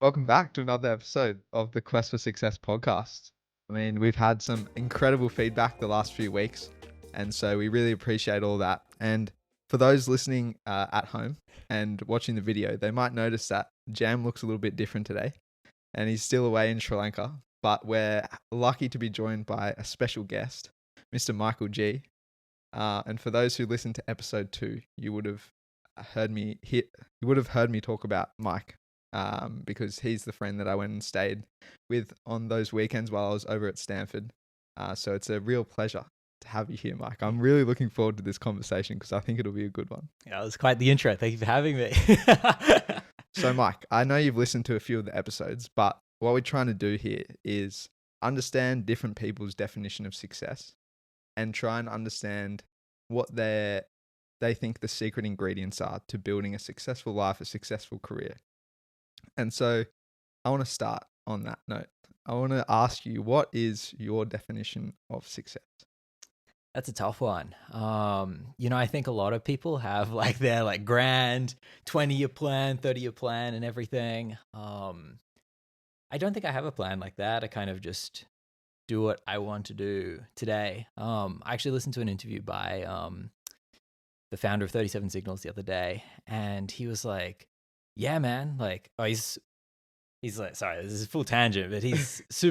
Welcome back to another episode of the Quest for Success podcast. I mean, we've had some incredible feedback the last few weeks, and so we really appreciate all that. And for those listening at home and watching the video, they might notice that Jam looks a little bit different today, and he's still away in Sri Lanka, but we're lucky to be joined by a special guest, Mr. Michael G. And for those who listened to episode 2, you would have heard me talk about Mike, because he's the friend that I went and stayed with on those weekends while I was over at Stanford. So it's a real pleasure to have you here, Mike. I'm really looking forward to this conversation because I think it'll be a good one. Yeah, it was quite the intro. Thank you for having me. So, Mike, I know you've listened to a few of the episodes, but what we're trying to do here is understand different people's definition of success and try and understand what they think the secret ingredients are to building a successful life, a successful career. And so I want to start on that note. I want to ask you, what is your definition of success? That's a tough one. I think a lot of people have their grand 20-year plan, 30-year plan and everything. I don't think I have a plan like that. I kind of just do what I want to do today. I actually listened to an interview by the founder of 37 Signals the other day, and he was like, yeah, man, he's like, sorry, this is a full tangent, but he's he's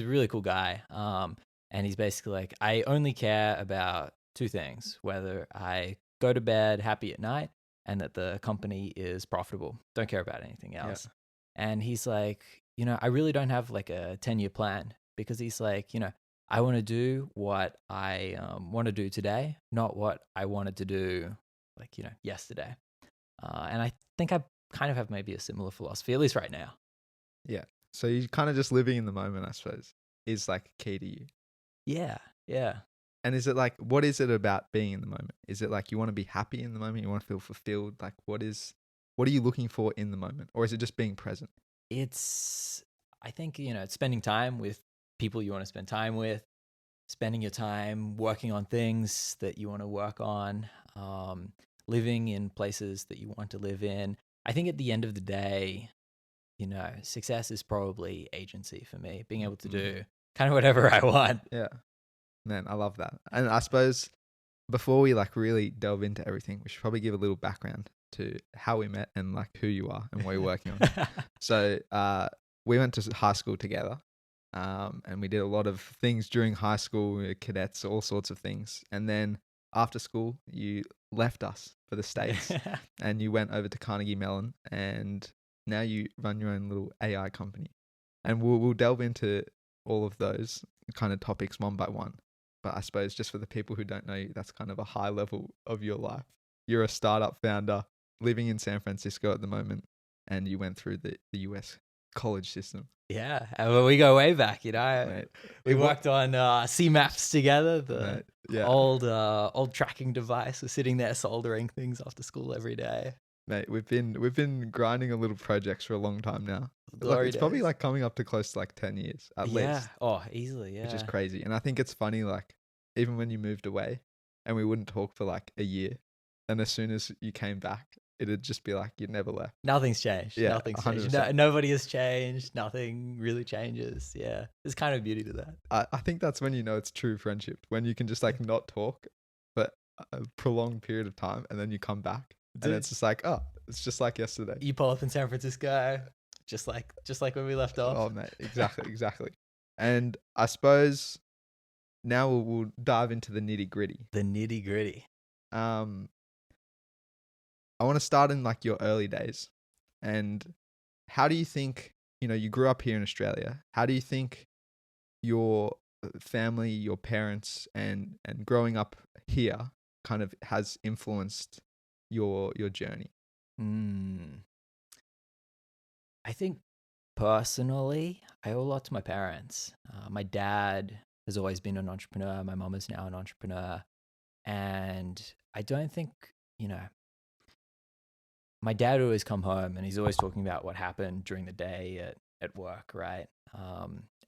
a really cool guy. And he's basically like, I only care about two things: whether I go to bed happy at night and that the company is profitable. Don't care about anything else. Yeah. And he's like, I really don't have like a 10-year plan, because he's like, I want to do what I want to do today, not what I wanted to do yesterday. And I think I kind of have maybe a similar philosophy, at least right now. Yeah. So you're kind of just living in the moment, I suppose, is like key to you. Yeah. Yeah. And is it like, what is it about being in the moment? Is it like you want to be happy in the moment? You want to feel fulfilled? Like what are you looking for in the moment? Or is it just being present? I think, it's spending time with people you want to spend time with, spending your time working on things that you want to work on, living in places that you want to live in. I think at the end of the day, success is probably agency for me, being able to do kind of whatever I want. Yeah. Man, I love that. And I suppose before we really delve into everything, we should probably give a little background to how we met and who you are and what you're working on. So we went to high school together, and we did a lot of things during high school, cadets, all sorts of things. And then after school, you left us for the States and you went over to Carnegie Mellon, and now you run your own little AI company. And we'll delve into all of those kind of topics one by one. But I suppose just for the people who don't know you, that's kind of a high level of your life. You're a startup founder living in San Francisco at the moment, and you went through the US college system. Yeah, well, we go way back, Mate, we worked on C maps together, the Mate, yeah. old tracking device. We're sitting there soldering things after school every day. Mate, we've been grinding on little projects for a long time now. Glory It's days. probably coming up to close to 10 years at least. Oh, easily, yeah. Which is crazy. And I think it's funny, even when you moved away and we wouldn't talk for a year, and as soon as you came back, it'd just be you never left. Nothing's changed. Yeah, Nothing's changed. Nobody has changed. Nothing really changes. Yeah. There's kind of beauty to that. I think that's when you know it's true friendship, when you can just not talk for a prolonged period of time, and then you come back and it's just oh, it's just like yesterday. You pull up in San Francisco, just like when we left off. Oh, mate, exactly. And I suppose now we'll dive into the nitty gritty. The nitty gritty. I want to start in your early days. And how do you think, you grew up here in Australia. How do you think your family, your parents, and growing up here kind of has influenced your journey? I think personally, I owe a lot to my parents. My dad has always been an entrepreneur. My mom is now an entrepreneur. And I don't think, my dad would always come home and he's always talking about what happened during the day at work, right?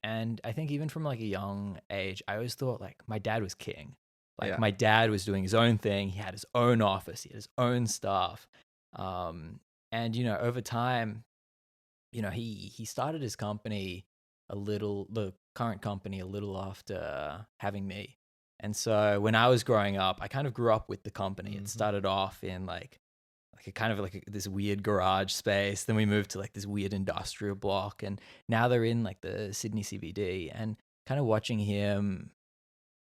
And I think even from a young age, I always thought my dad was king. My dad was doing his own thing. He had his own office. He had his own staff. And, over time, he started his company the current company a little after having me. And so when I was growing up, I kind of grew up with the company. It started off in like a kind of like this weird garage space. Then we moved to like this weird industrial block, and now they're in like the Sydney CBD. And kind of watching him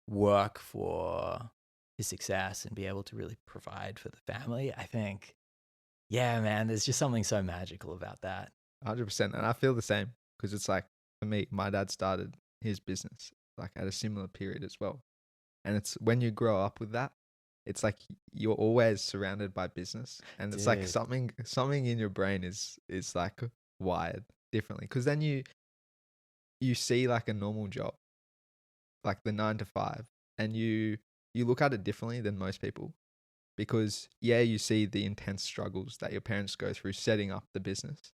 work for his success and be able to really provide for the family, I think, yeah, man, there's just something so magical about that. 100%. And I feel the same because it's like for me, my dad started his business like at a similar period as well. And it's when you grow up with that, it's like you're always surrounded by business, and it's like Dude. something in your brain is like wired differently, because then you see like a normal job, like the 9 to 5, and you look at it differently than most people, because yeah, you see the intense struggles that your parents go through setting up the business,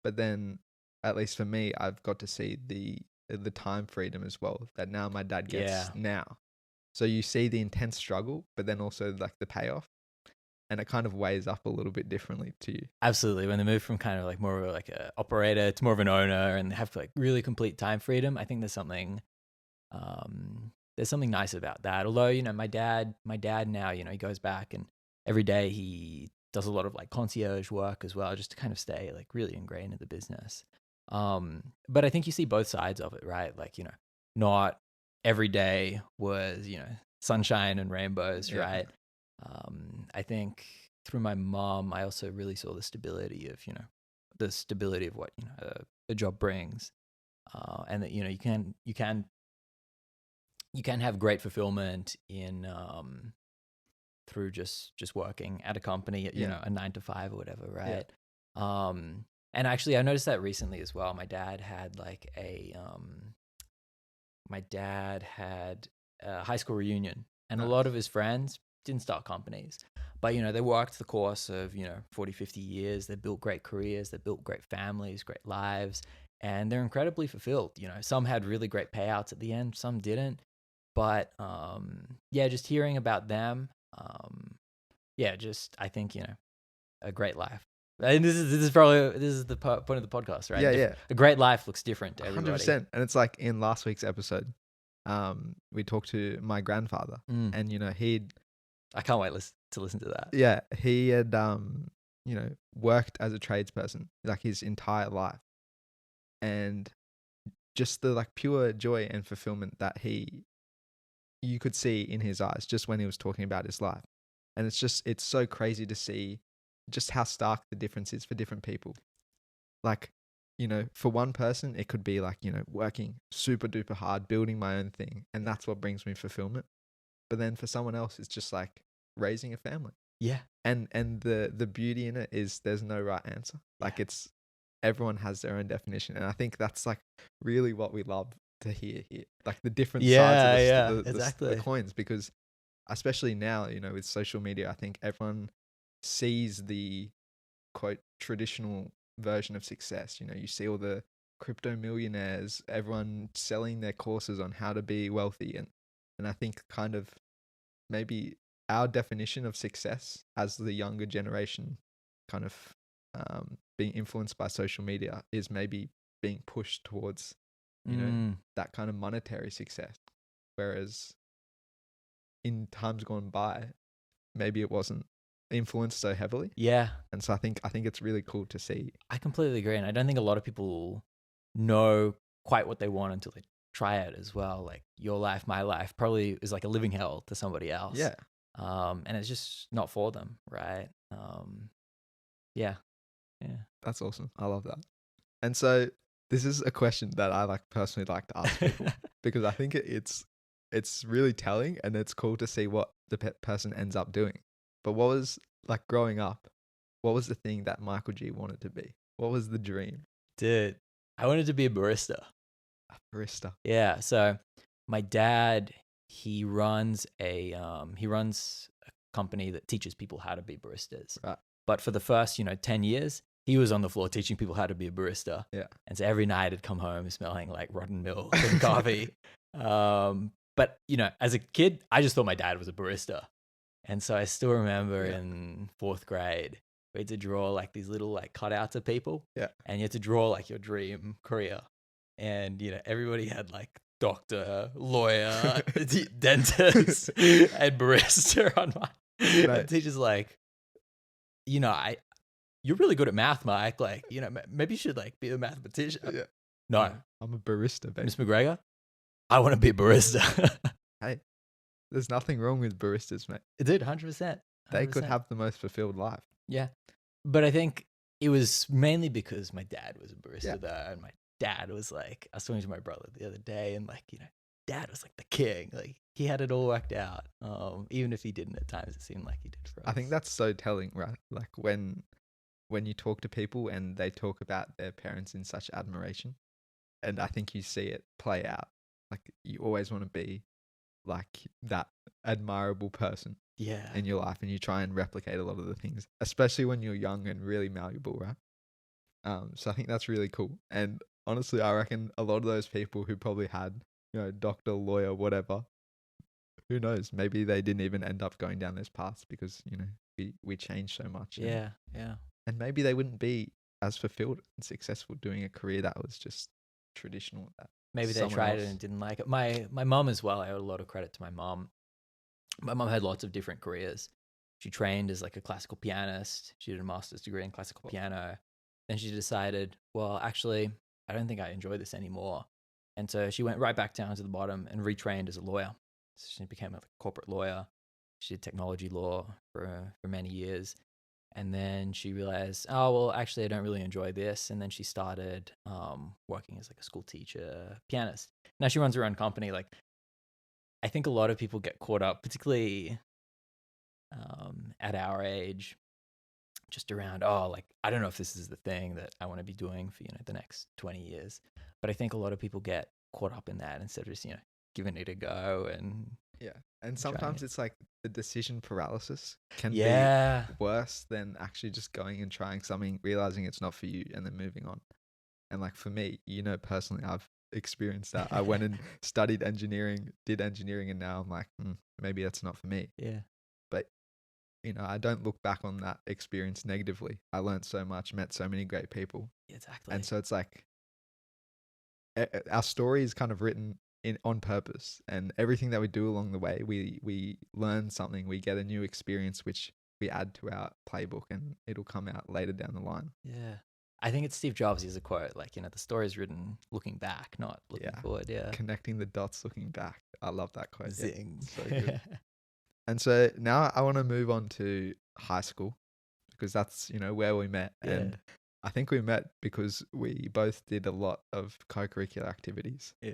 but then at least for me, I've got to see the time freedom as well that now my dad gets now. So you see the intense struggle, but then also like the payoff, and it kind of weighs up a little bit differently to you. Absolutely. When they move from kind of like more of like a operator to more of an owner and they have like really complete time freedom, I think there's something nice about that. Although, my dad now, he goes back and every day he does a lot of like concierge work as well, just to kind of stay like really ingrained in the business. But I think you see both sides of it, right? Like, not every day was, sunshine and rainbows, right? I think through my mom, I also really saw the stability of, what, the job brings. And that, you can have great fulfillment in, through just working at a company, a 9 to 5 or whatever, right? Yeah. And actually, I noticed that recently as well. My dad had a high school reunion, and a lot of his friends didn't start companies, but they worked the course of 40, 50 years. They built great careers, they built great families, great lives, and they're incredibly fulfilled. Some had really great payouts at the end, some didn't, but just hearing about them, I think a great life. And this is the point of the podcast, right? Yeah. A great life looks different to everybody. 100%. And it's like in last week's episode, we talked to my grandfather, and I can't wait to listen to that. Yeah, he had worked as a tradesperson like his entire life, and just the like pure joy and fulfillment that you could see in his eyes just when he was talking about his life. And it's so crazy to see just how stark the difference is for different people. Like, for one person, it could be like, working super duper hard, building my own thing, and that's what brings me fulfillment. But then for someone else, it's just like raising a family. Yeah. And the beauty in it is there's no right answer. Like everyone has their own definition. And I think that's like really what we love to hear here. Like the different sides of the coins, because especially now, with social media, I think everyone sees the quote traditional version of success. You see all the crypto millionaires, everyone selling their courses on how to be wealthy. And I think kind of maybe our definition of success as the younger generation kind of being influenced by social media is maybe being pushed towards, that kind of monetary success. Whereas in times gone by, maybe it wasn't influenced so heavily. Yeah. And so I think it's really cool to see. I completely agree. And I don't think a lot of people know quite what they want until they try it as well. Like your life, my life probably is like a living hell to somebody else. Yeah. And it's just not for them, right? Yeah. That's awesome. I love that. And so this is a question that I personally like to ask people because I think it's really telling, and it's cool to see what the person ends up doing. But what was, like, growing up, what was the thing that Michael G wanted to be? What was the dream? Dude, I wanted to be a barista. A barista. Yeah. So my dad, he runs a company that teaches people how to be baristas. Right. But for the first, 10 years, he was on the floor teaching people how to be a barista. Yeah. And so every night I'd come home smelling like rotten milk and coffee. But, as a kid, I just thought my dad was a barista. And so I still remember in 4th grade, We had to draw like these little like cutouts of people. Yeah. And you had to draw like your dream career. And, everybody had like doctor, lawyer, dentist, and barista on mine. And teacher's like, you're really good at math, Mike. Like, maybe you should like be a mathematician. Yeah. No, I'm a barista, baby. Miss McGregor, I want to be a barista. Hey, there's nothing wrong with baristas, mate. Dude, 100%. They could have the most fulfilled life. Yeah. But I think it was mainly because my dad was a barista though. And my dad was like, I was talking to my brother the other day and like, dad was like the king. Like he had it all worked out. Even if he didn't at times, it seemed like he did for us. I think that's so telling, right? Like when you talk to people and they talk about their parents in such admiration, and I think you see it play out. Like you always want to be like that admirable person in your life, and you try and replicate a lot of the things, especially when you're young and really malleable, right? So I think that's really cool. And honestly, I reckon a lot of those people who probably had, doctor, lawyer, whatever, who knows? Maybe they didn't even end up going down those paths because, we changed so much. Yeah. And maybe they wouldn't be as fulfilled and successful doing a career that was just traditional. Maybe they tried it and didn't like it. My mom as well. I owe a lot of credit to my mom. My mom had lots of different careers. She trained as like a classical pianist. She did a master's degree in classical piano. Then she decided, well, actually, I don't think I enjoy this anymore. And so she went right back down to the bottom and retrained as a lawyer. So she became a corporate lawyer. She did technology law for many years. And then she realized, oh, well, actually, I don't really enjoy this. And then she started working as like a school teacher, pianist. Now she runs her own company. Like, I think a lot of people get caught up, particularly at our age, just around, like, I don't know if this is the thing that I want to be doing for, the next 20 years. But I think a lot of people get caught up in that instead of just, giving it a go. And yeah. And sometimes it's like the decision paralysis can be worse than actually just going and trying something, realizing it's not for you, and then moving on. And like for me, personally, I've experienced that. I went and studied engineering, did engineering, and now I'm like, maybe that's not for me. Yeah. But, I don't look back on that experience negatively. I learned so much, met so many great people. Exactly. And so it's like our story is kind of written on purpose, and everything that we do along the way, we learn something, we get a new experience, which we add to our playbook, and it'll come out later down the line. Yeah. I think it's Steve Jobs' has a quote, like, the story is written looking back, not looking forward. Yeah. Connecting the dots, looking back. I love that quote. Zing. So good. And so now I want to move on to high school, because that's, where we met. Yeah. And I think we met because we both did a lot of co-curricular activities. Yeah.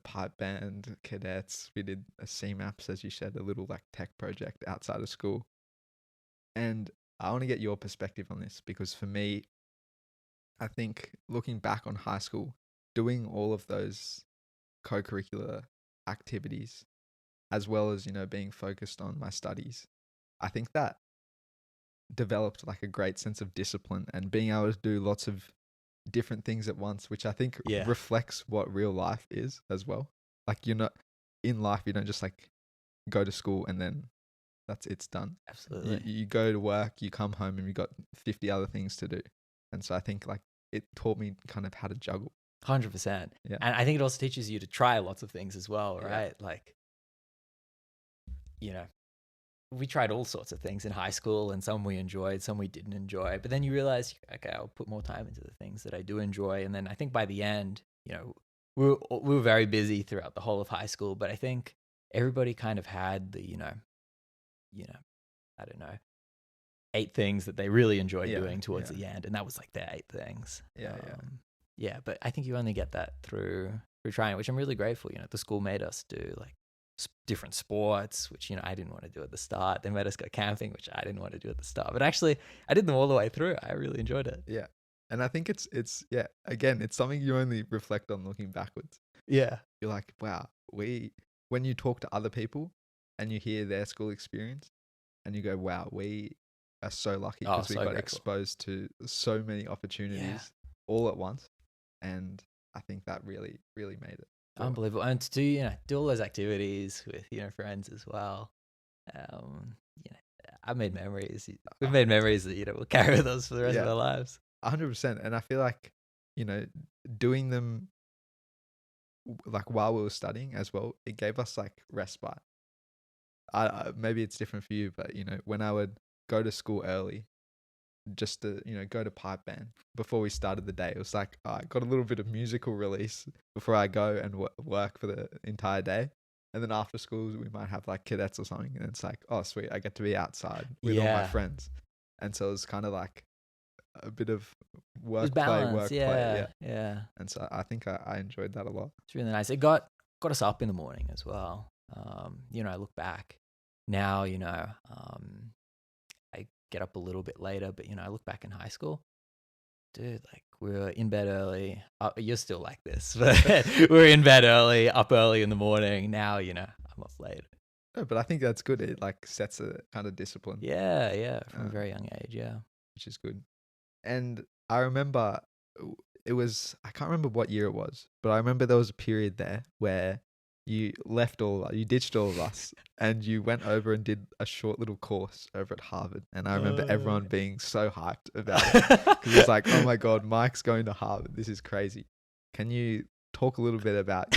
Pipe band, cadets. We did a CMAPS, as you said, a little like tech project outside of school. And I want to get your perspective on this, because for me, I think looking back on high school, doing all of those co-curricular activities, as well as, being focused on my studies, I think that developed like a great sense of discipline and being able to do lots of different things at once, which I think reflects what real life is as well. Like you're not in life, you don't just like go to school and then it's done. Absolutely. You go to work, you come home, and you've got 50 other things to do. And so I think like it taught me kind of how to juggle. 100%. Yeah. And I think it also teaches you to try lots of things as well, right? Yeah. Like, we tried all sorts of things in high school, and some we enjoyed, some we didn't enjoy. But then you realize, okay, I'll put more time into the things that I do enjoy. And then I think by the end, we were very busy throughout the whole of high school. But I think everybody kind of had the, I don't know, 8 things that they really enjoyed doing towards the end. And that was like their 8 things. Yeah. But I think you only get that through trying, which I'm really grateful. The school made us do like different sports, which, I didn't want to do at the start. They made us go camping, which I didn't want to do at the start. But actually, I did them all the way through. I really enjoyed it. Yeah. And I think it's again, it's something you only reflect on looking backwards. Yeah. You're like, wow, when you talk to other people and you hear their school experience and you go, wow, we are so lucky because we got exposed to so many opportunities all at once. And I think that really, really made it. Unbelievable. And to do all those activities with, friends as well. I made memories. We've made memories that, we'll carry with us for the rest of Yeah. our lives. 100%. And I feel like, doing them like while we were studying as well, it gave us like respite. Maybe it's different for you, but when I would go to school early, just to go to pipe band before we started the day, it was like, I got a little bit of musical release before I go and work for the entire day. And then after school, we might have like cadets or something, and it's like, oh sweet, I get to be outside with all my Yeah. friends. And so it was kind of like a bit of It was work play, balance. yeah. Yeah. And so I think I enjoyed that a lot. It's really nice. It got us up in the morning as well. I look back now, I get up a little bit later, but I look back in high school, dude, like we were in bed early. You're still like this, but we're in bed early, up early in the morning. Now, I'm up late. No, but I think that's good. It like sets a kind of discipline. Yeah, from a very young age, yeah. Which is good. And I remember I can't remember what year it was, but I remember there was a period there where you ditched all of us and you went over and did a short little course over at Harvard. And I remember everyone being so hyped about it because it's like, oh my God, Mike's going to Harvard. This is crazy. Can you talk a little bit about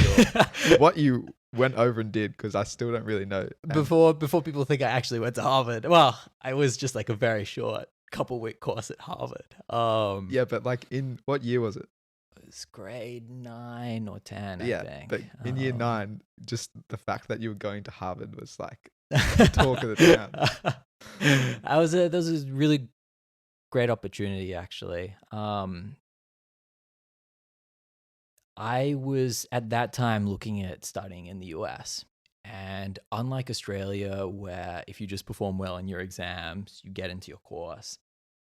what you went over and did? Because I still don't really know. Before people think I actually went to Harvard. Well, I was just like a very short couple-week course at Harvard. Yeah, but like in what year was it? It was grade 9 or 10, I think. But in year 9, just the fact that you were going to Harvard was like the talk of the town. That was a really great opportunity, actually. I was at that time looking at studying in the US. And unlike Australia, where if you just perform well in your exams, you get into your course,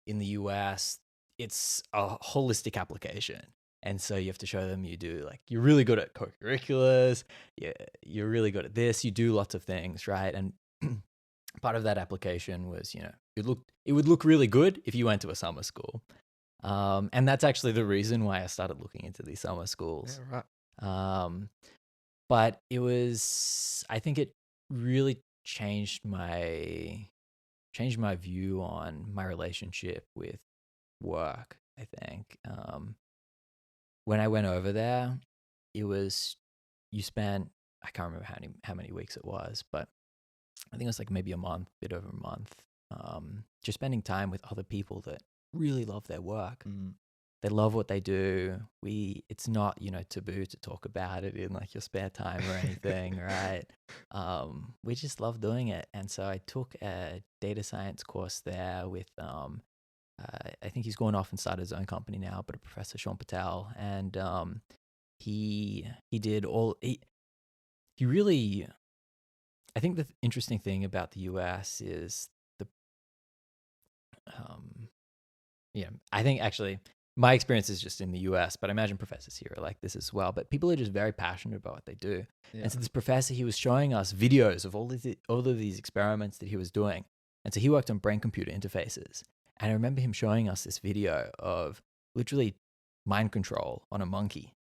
in the US, it's a holistic application. And so you have to show them you're really good at co-curriculars, you're really good at this, you do lots of things, right? And part of that application was, it would look really good if you went to a summer school. And that's actually the reason why I started looking into these summer schools. Yeah, right. But I think it really changed my view on my relationship with work, I think. When I went over there, it was, you spent, I can't remember how many weeks it was, but I think it was like maybe a bit over a month, just spending time with other people that really love their work. They love what they do. It's not, taboo to talk about it in like your spare time or anything, right? We just love doing it. And so I took a data science course there with, I think he's gone off and started his own company now, but a Professor Sean Patel. And he really, I think the interesting thing about the US is I think actually my experience is just in the US, but I imagine professors here are like this as well. But people are just very passionate about what they do. Yeah. And so this professor, he was showing us videos of all of these experiments that he was doing. And so he worked on brain-computer interfaces. And I remember him showing us this video of literally mind control on a monkey.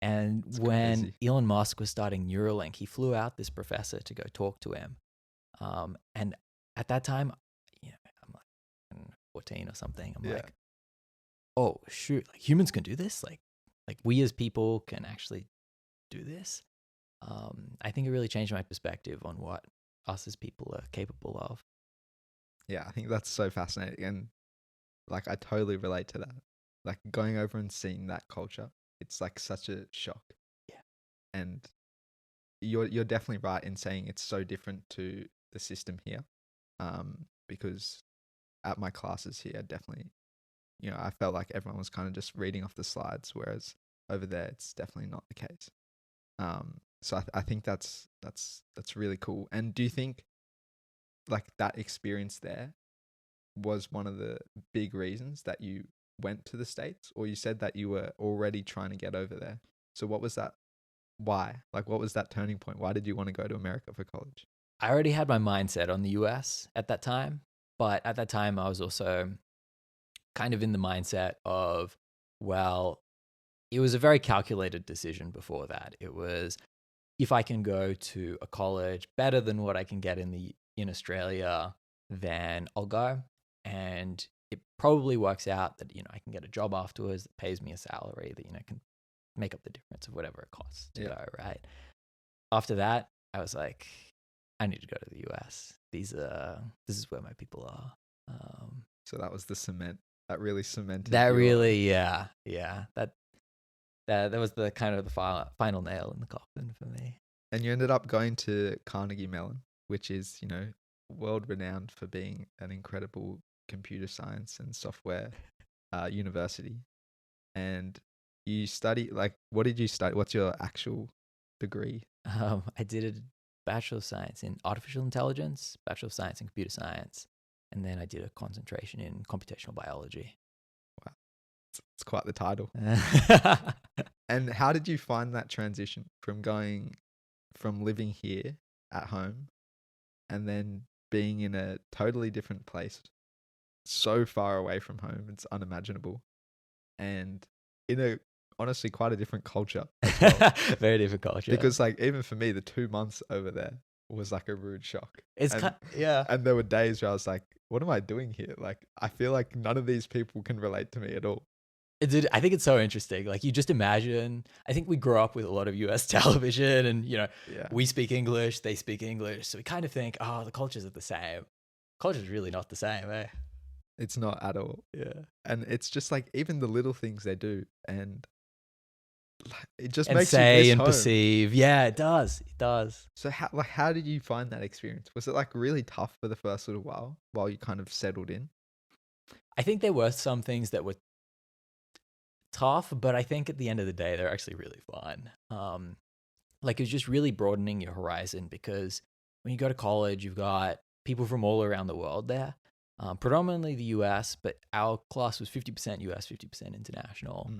And that's when crazy. Elon Musk was starting Neuralink, he flew out this professor to go talk to him. And at that time, I'm like 14 or something. I'm like, oh shoot, like humans can do this? Like we as people can actually do this? I think it really changed my perspective on what us as people are capable of. Yeah, I think that's so fascinating. And like, I totally relate to that. Like going over and seeing that culture, it's like such a shock. Yeah. And you're definitely right in saying it's so different to the system here. Because at my classes here, definitely, I felt like everyone was kind of just reading off the slides, whereas over there, it's definitely not the case. So I think that's really cool. And do you think like that experience there was one of the big reasons that you went to the States? Or you said that you were already trying to get over there. So what was that? Why? Like, what was that turning point? Why did you want to go to America for college? I already had my mindset on the US at that time. But at that time, I was also kind of in the mindset of, well, it was a very calculated decision before that. It was, if I can go to a college better than what I can get in Australia, then I'll go, and it probably works out that, I can get a job afterwards that pays me a salary that, can make up the difference of whatever it costs to go, right? After that, I was like, I need to go to the US. This is where my people are. So that was the cement that really cemented That your... really, yeah. That was the kind of the final nail in the coffin for me. And you ended up going to Carnegie Mellon, which is, world renowned for being an incredible computer science and software university. And you study, like, what did you study? What's your actual degree? I did a Bachelor of Science in Artificial Intelligence, Bachelor of Science in Computer Science, and then I did a concentration in Computational Biology. Wow. It's quite the title. And how did you find that transition from living here at home and then being in a totally different place, so far away from home, it's unimaginable, and in a honestly quite a different culture as well. Very different culture. Because like even for me, the 2 months over there was like a rude shock. Yeah. And there were days where I was like, what am I doing here? Like, I feel like none of these people can relate to me at all. Dude, I think it's so interesting. Like, you just imagine, I think we grew up with a lot of US television and, we speak English, they speak English. So we kind of think, oh, the cultures are the same. Culture's really not the same, eh? It's not at all. Yeah. And it's just like even the little things they do, and it just And makes say you miss and home. perceive. Yeah, it does. It does. So how did you find that experience? Was it like really tough for the first little while you kind of settled in? I think there were some things that were tough, but I think at the end of the day, they're actually really fun. Like, it was just really broadening your horizon, because when you go to college, you've got people from all around the world there, predominantly the US, but our class was 50% US, 50% international.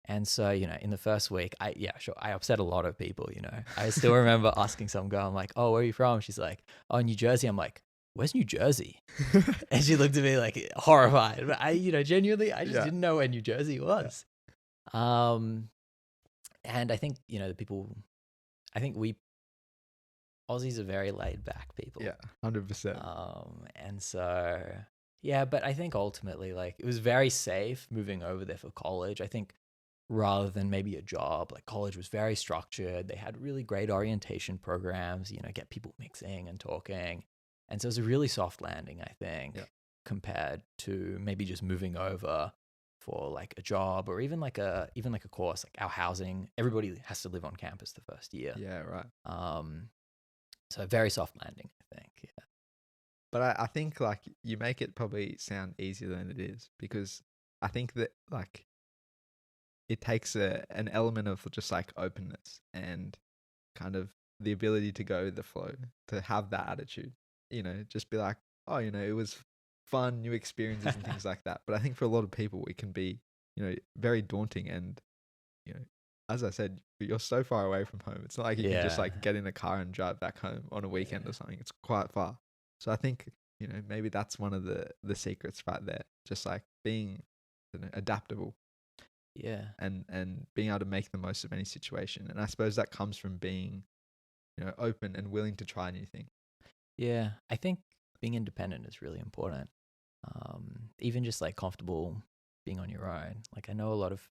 And so, in the first week, I upset a lot of people, I still remember asking some girl, I'm like, oh, where are you from? She's like, oh, New Jersey. I'm like, where's New Jersey? And she looked at me like horrified. But genuinely, I just didn't know where New Jersey was. And I think, we Aussies are very laid back people. Yeah, 100%. And so, yeah, but I think ultimately, like, it was very safe moving over there for college. I think rather than maybe a job, like, college was very structured. They had really great orientation programs, get people mixing and talking. And so it was a really soft landing, I think, compared to maybe just moving over for like a job or even like a course. Like, our housing, everybody has to live on campus the first year. Yeah, right. So a very soft landing, I think. Yeah. But I think like you make it probably sound easier than it is, because I think that like it takes an element of just like openness and kind of the ability to go with the flow, to have that attitude, just be like, oh, it was fun, new experiences and things like that. But I think for a lot of people, it can be, very daunting. And, as I said, you're so far away from home. It's not like you can just like get in a car and drive back home on a weekend or something. It's quite far. So I think, maybe that's one of the secrets right there. Just like being adaptable. Yeah. And being able to make the most of any situation. And I suppose that comes from being, open and willing to try new things. Yeah. I think being independent is really important. Even just like comfortable being on your own. Like, I know a lot of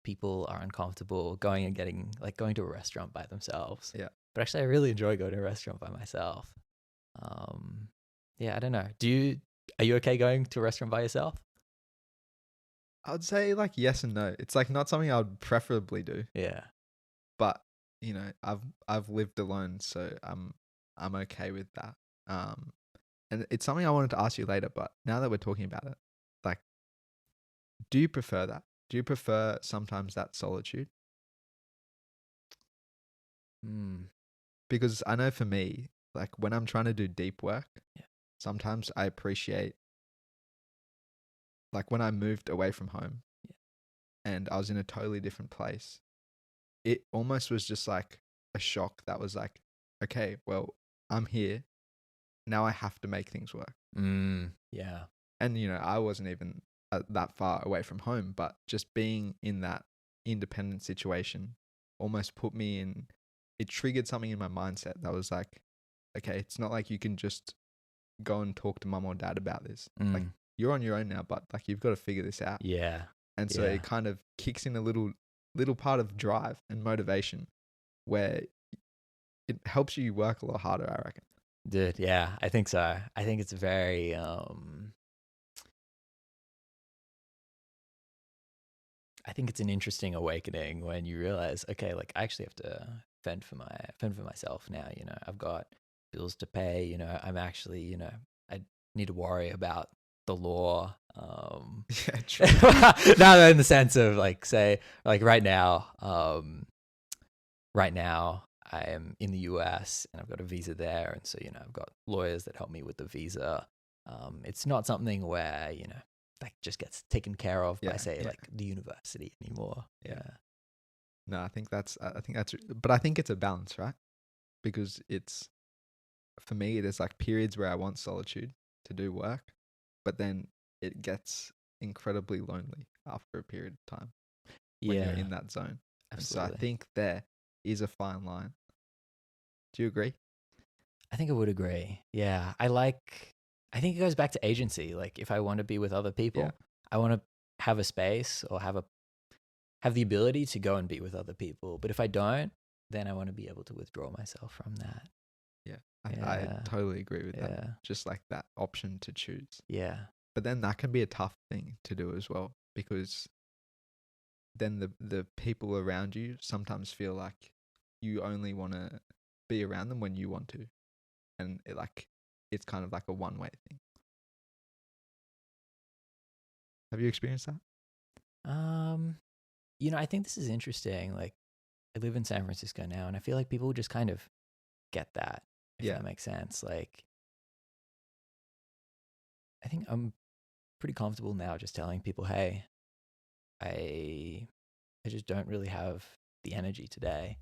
people are uncomfortable going to a restaurant by themselves. Yeah. But actually, I really enjoy going to a restaurant by myself. Yeah, I don't know. Are you okay going to a restaurant by yourself? I would say like yes and no. It's like not something I would preferably do. Yeah. But, I've lived alone, so I'm okay with that. And it's something I wanted to ask you later, but now that we're talking about it, like, do you prefer that? Do you prefer sometimes that solitude? Because I know for me, like when I'm trying to do deep work, sometimes I appreciate, like when I moved away from home and I was in a totally different place, it almost was just like a shock that was like, okay, well, I'm here. Now I have to make things work. Yeah. And, I wasn't even that far away from home, but just being in that independent situation almost put me in, it triggered something in my mindset that was like, okay, it's not like you can just go and talk to mum or dad about this. Mm. Like, you're on your own now, but like you've got to figure this out. Yeah. And so it kind of kicks in a little part of drive and motivation where it helps you work a lot harder, I reckon. Dude, yeah, I think so. I think it's very I think it's an interesting awakening when you realize, okay, like I actually have to fend for myself now, you know. I've got bills to pay, you know. I'm actually, you know, I need to worry about the law. Yeah, true. Not in the sense of like, say, like right now I am in the US and I've got a visa there, and so, you know, I've got lawyers that help me with the visa. It's not something where, you know, like just gets taken care of by, say, like the university anymore. No, I think that's but I think it's a balance, right? Because for me, there's like periods where I want solitude to do work, but then it gets incredibly lonely after a period of time when you're in that zone. Absolutely. And so I think there is a fine line. Do you agree? I think I would agree. Yeah. I think it goes back to agency. Like if I want to be with other people, I want to have a space or have the ability to go and be with other people. But if I don't, then I want to be able to withdraw myself from that. Yeah. I totally agree with that. Just like that option to choose. Yeah. But then that can be a tough thing to do as well, because then the people around you sometimes feel like you only want to be around them when you want to. And it's kind of like a one-way thing. Have you experienced that? You know, I think this is interesting. Like I live in San Francisco now, and I feel like people just kind of get that, if that makes sense. Like I think I'm pretty comfortable now just telling people, hey, I just don't really have the energy today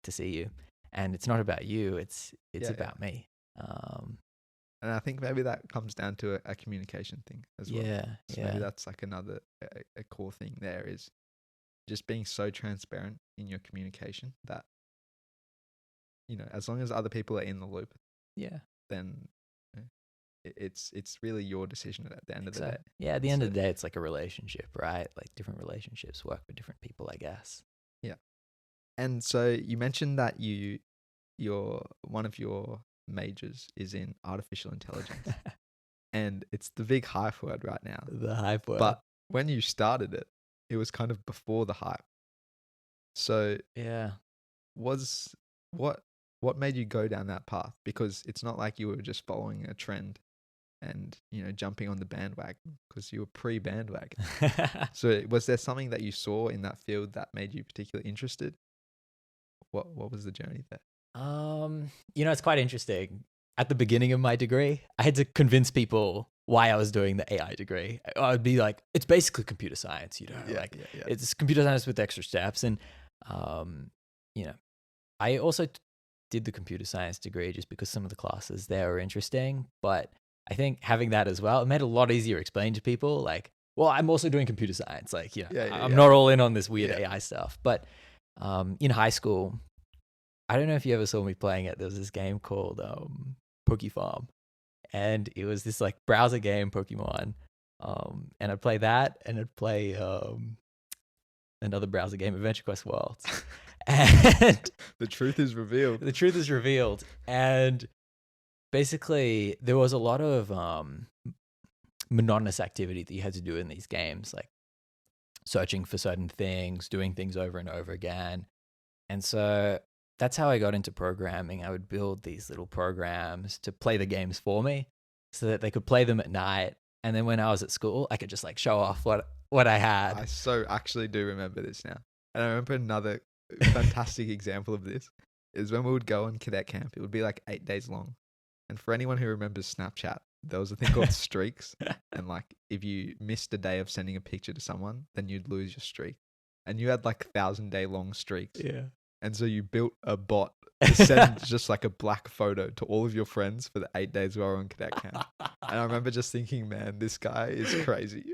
to see you. And it's not about you, it's about me. And I think maybe that comes down to a communication thing as well. So maybe that's like another a core thing there is just being so transparent in your communication that, you know, as long as other people are in the loop, then it's really your decision at the end of the day. Yeah, at the end of the day, it's like a relationship, right? Like different relationships work for different people, I guess. Yeah. And so you mentioned that your one of your majors is in artificial intelligence. And it's the big hype word right now. The hype word. But when you started it, it was kind of before the hype. So what made you go down that path? Because it's not like you were just following a trend and, you know, jumping on the bandwagon, because you were pre-bandwagon. So was there something that you saw in that field that made you particularly interested? What was the journey there? You know, it's quite interesting. At the beginning of my degree, I had to convince people why I was doing the AI degree. I'd be like, it's basically computer science, you know, it's computer science with extra steps. And, you know, I also did the computer science degree just because some of the classes there were interesting. But I think having that as well, it made it a lot easier to explain to people like, well, I'm also doing computer science. Like, you know, I'm not all in on this weird AI stuff. But in high school, I don't know if you ever saw me playing it. There was this game called Pokefarm, and it was this like browser game Pokemon. And I'd play that, and I'd play another browser game, Adventure Quest Worlds. And the truth is revealed. The truth is revealed, and basically there was a lot of monotonous activity that you had to do in these games, like searching for certain things, doing things over and over again. And so that's how I got into programming. I would build these little programs to play the games for me so that they could play them at night. And then when I was at school, I could just like show off what I had. I so actually do remember this now. And I remember another fantastic example of this is when we would go on cadet camp. It would be like 8 days long. And for anyone who remembers Snapchat, there was a thing called streaks. And like if you missed a day of sending a picture to someone, then you'd lose your streak. And you had like 1,000-day long streaks. Yeah. And so you built a bot to send just like a black photo to all of your friends for the 8 days we were on cadet camp. And I remember just thinking, man, this guy is crazy.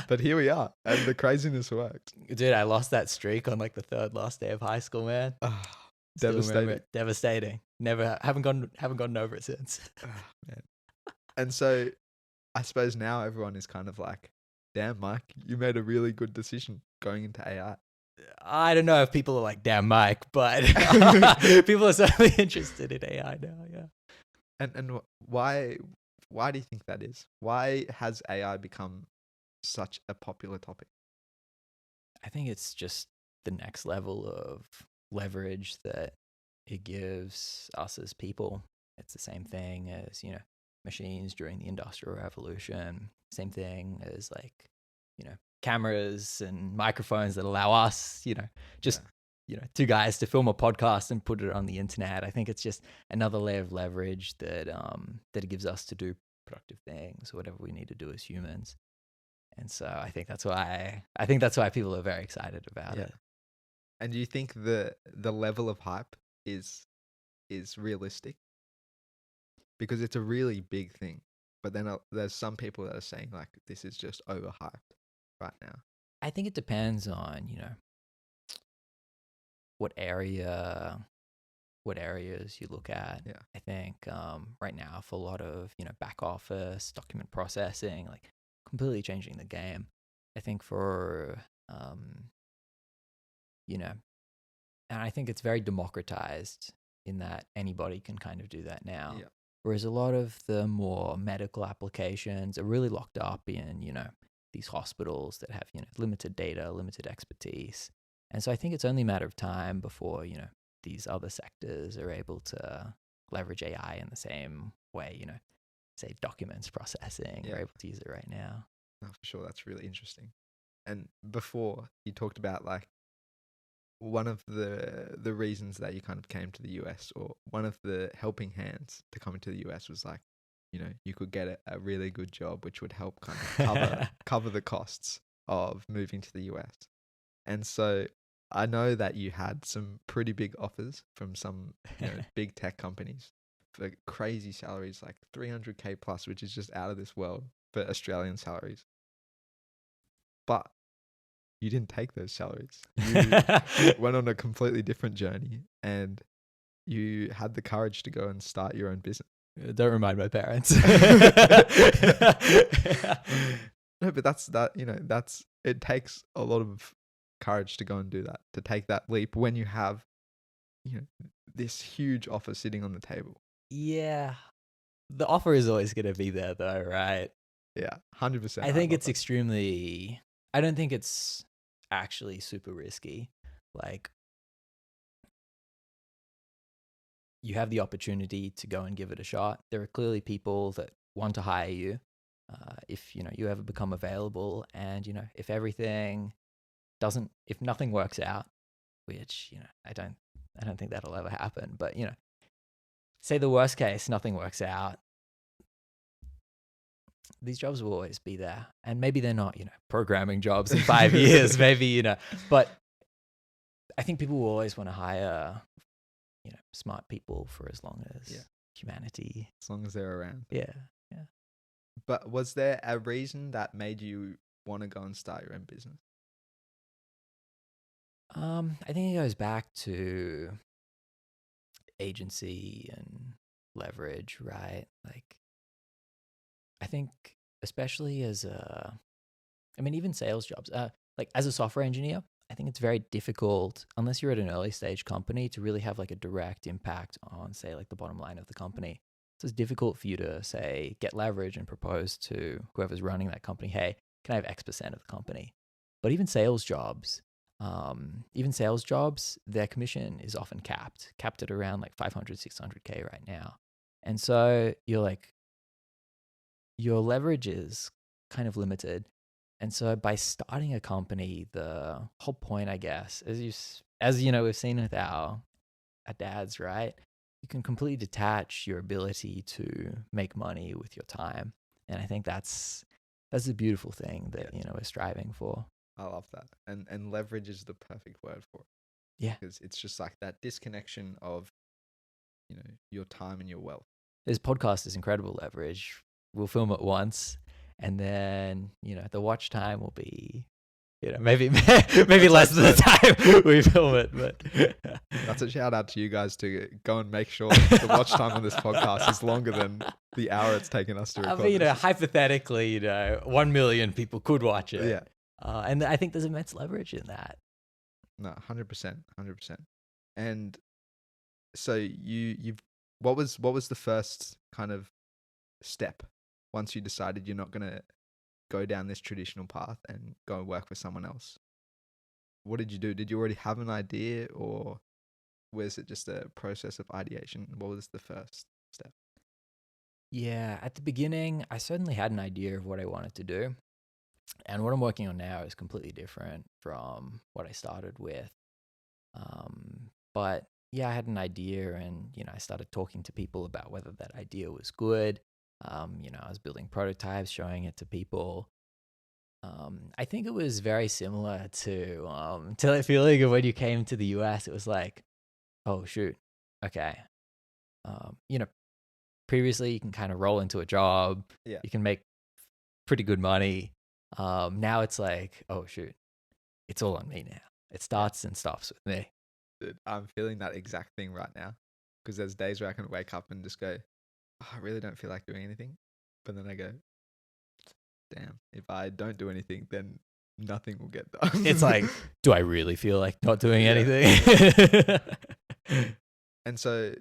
But here we are, and the craziness worked. Dude, I lost that streak on like the third last day of high school, man. Devastating. Devastating. Never haven't gotten over it since. Man. And so I suppose now everyone is kind of like, damn, Mike, you made a really good decision going into AI. I don't know if people are like, damn, Mike, but people are certainly interested in AI now. Yeah. And why do you think that is? Why has AI become such a popular topic? I think it's just the next level of leverage that it gives us as people. It's the same thing as, machines during the Industrial Revolution. Same thing as like, cameras and microphones that allow us, just two guys to film a podcast and put it on the internet. I think it's just another layer of leverage that it gives us to do productive things or whatever we need to do as humans. And so I think that's why people are very excited about it. And do you think the level of hype is realistic? Because it's a really big thing. But then there's some people that are saying like this is just overhyped right now. I think it depends on, what areas you look at. Yeah. I think right now for a lot of, back office, document processing, like completely changing the game. I think for, and I think it's very democratized in that anybody can kind of do that now. Yeah. Whereas a lot of the more medical applications are really locked up in, these hospitals that have, limited data, limited expertise. And so I think it's only a matter of time before, these other sectors are able to leverage AI in the same way, say documents processing, you're able to use it right now. No, for sure. That's really interesting. And before you talked about like one of the reasons that you kind of came to the US, or one of the helping hands to coming to the US was like, you could get a really good job, which would help kind of cover the costs of moving to the US. And so I know that you had some pretty big offers from some big tech companies for crazy salaries, like 300K plus, which is just out of this world for Australian salaries. But you didn't take those salaries. You went on a completely different journey, and you had the courage to go and start your own business. Don't remind my parents. No, but that's it takes a lot of courage to go and do that, to take that leap when you have, this huge offer sitting on the table. Yeah. The offer is always going to be there though, right? Yeah, 100%. I think it's extremely, I don't think it's actually super risky. Like, you have the opportunity to go and give it a shot. There are clearly people that want to hire you if you ever become available, and if nothing works out, which I don't think that'll ever happen. But say the worst case, nothing works out. These jobs will always be there, and maybe they're not programming jobs in 5 years, maybe but I think people will always want to hire smart people for as long as humanity, as long as they're around. Yeah. But was there a reason that made you want to go and start your own business? I think it goes back to agency and leverage, right? Like, I think especially even sales jobs, like as a software engineer, I think it's very difficult, unless you're at an early stage company, to really have like a direct impact on, say, like the bottom line of the company. So it's difficult for you to, say, get leverage and propose to whoever's running that company, hey, can I have X% of the company? But even sales jobs, their commission is often capped at around like 500, 600K right now. And so your leverage is kind of limited. And so by starting a company, the whole point, I guess, as we've seen with our dads, right? You can completely detach your ability to make money with your time. And I think that's the beautiful thing that, we're striving for. I love that. And leverage is the perfect word for it. Yeah. Because it's just like that disconnection of, your time and your wealth. This podcast is incredible leverage. We'll film it once, and then, the watch time will be maybe less than the time we film it, but that's a shout out to you guys to go and make sure the watch time on this podcast is longer than the hour it's taken us to record. I mean, hypothetically, 1 million people could watch it. Yeah. And I think there's immense leverage in that. No, 100%. And so what was the first kind of step once you decided you're not going to go down this traditional path and go and work for someone else? What did you do? Did you already have an idea, or was it just a process of ideation? What was the first step? Yeah, at the beginning, I certainly had an idea of what I wanted to do. And what I'm working on now is completely different from what I started with. But yeah, I had an idea, and I started talking to people about whether that idea was good. I was building prototypes, showing it to people. I think it was very similar to that feeling of when you came to the US. It was like, oh shoot, okay. Previously you can kind of roll into a job. Yeah. You can make pretty good money. Now it's like, oh shoot, it's all on me now. It starts and stops with me. Dude, I'm feeling that exact thing right now, because there's days where I can wake up and just go, oh, I really don't feel like doing anything. But then I go, damn, if I don't do anything, then nothing will get done. It's like, do I really feel like not doing anything? And so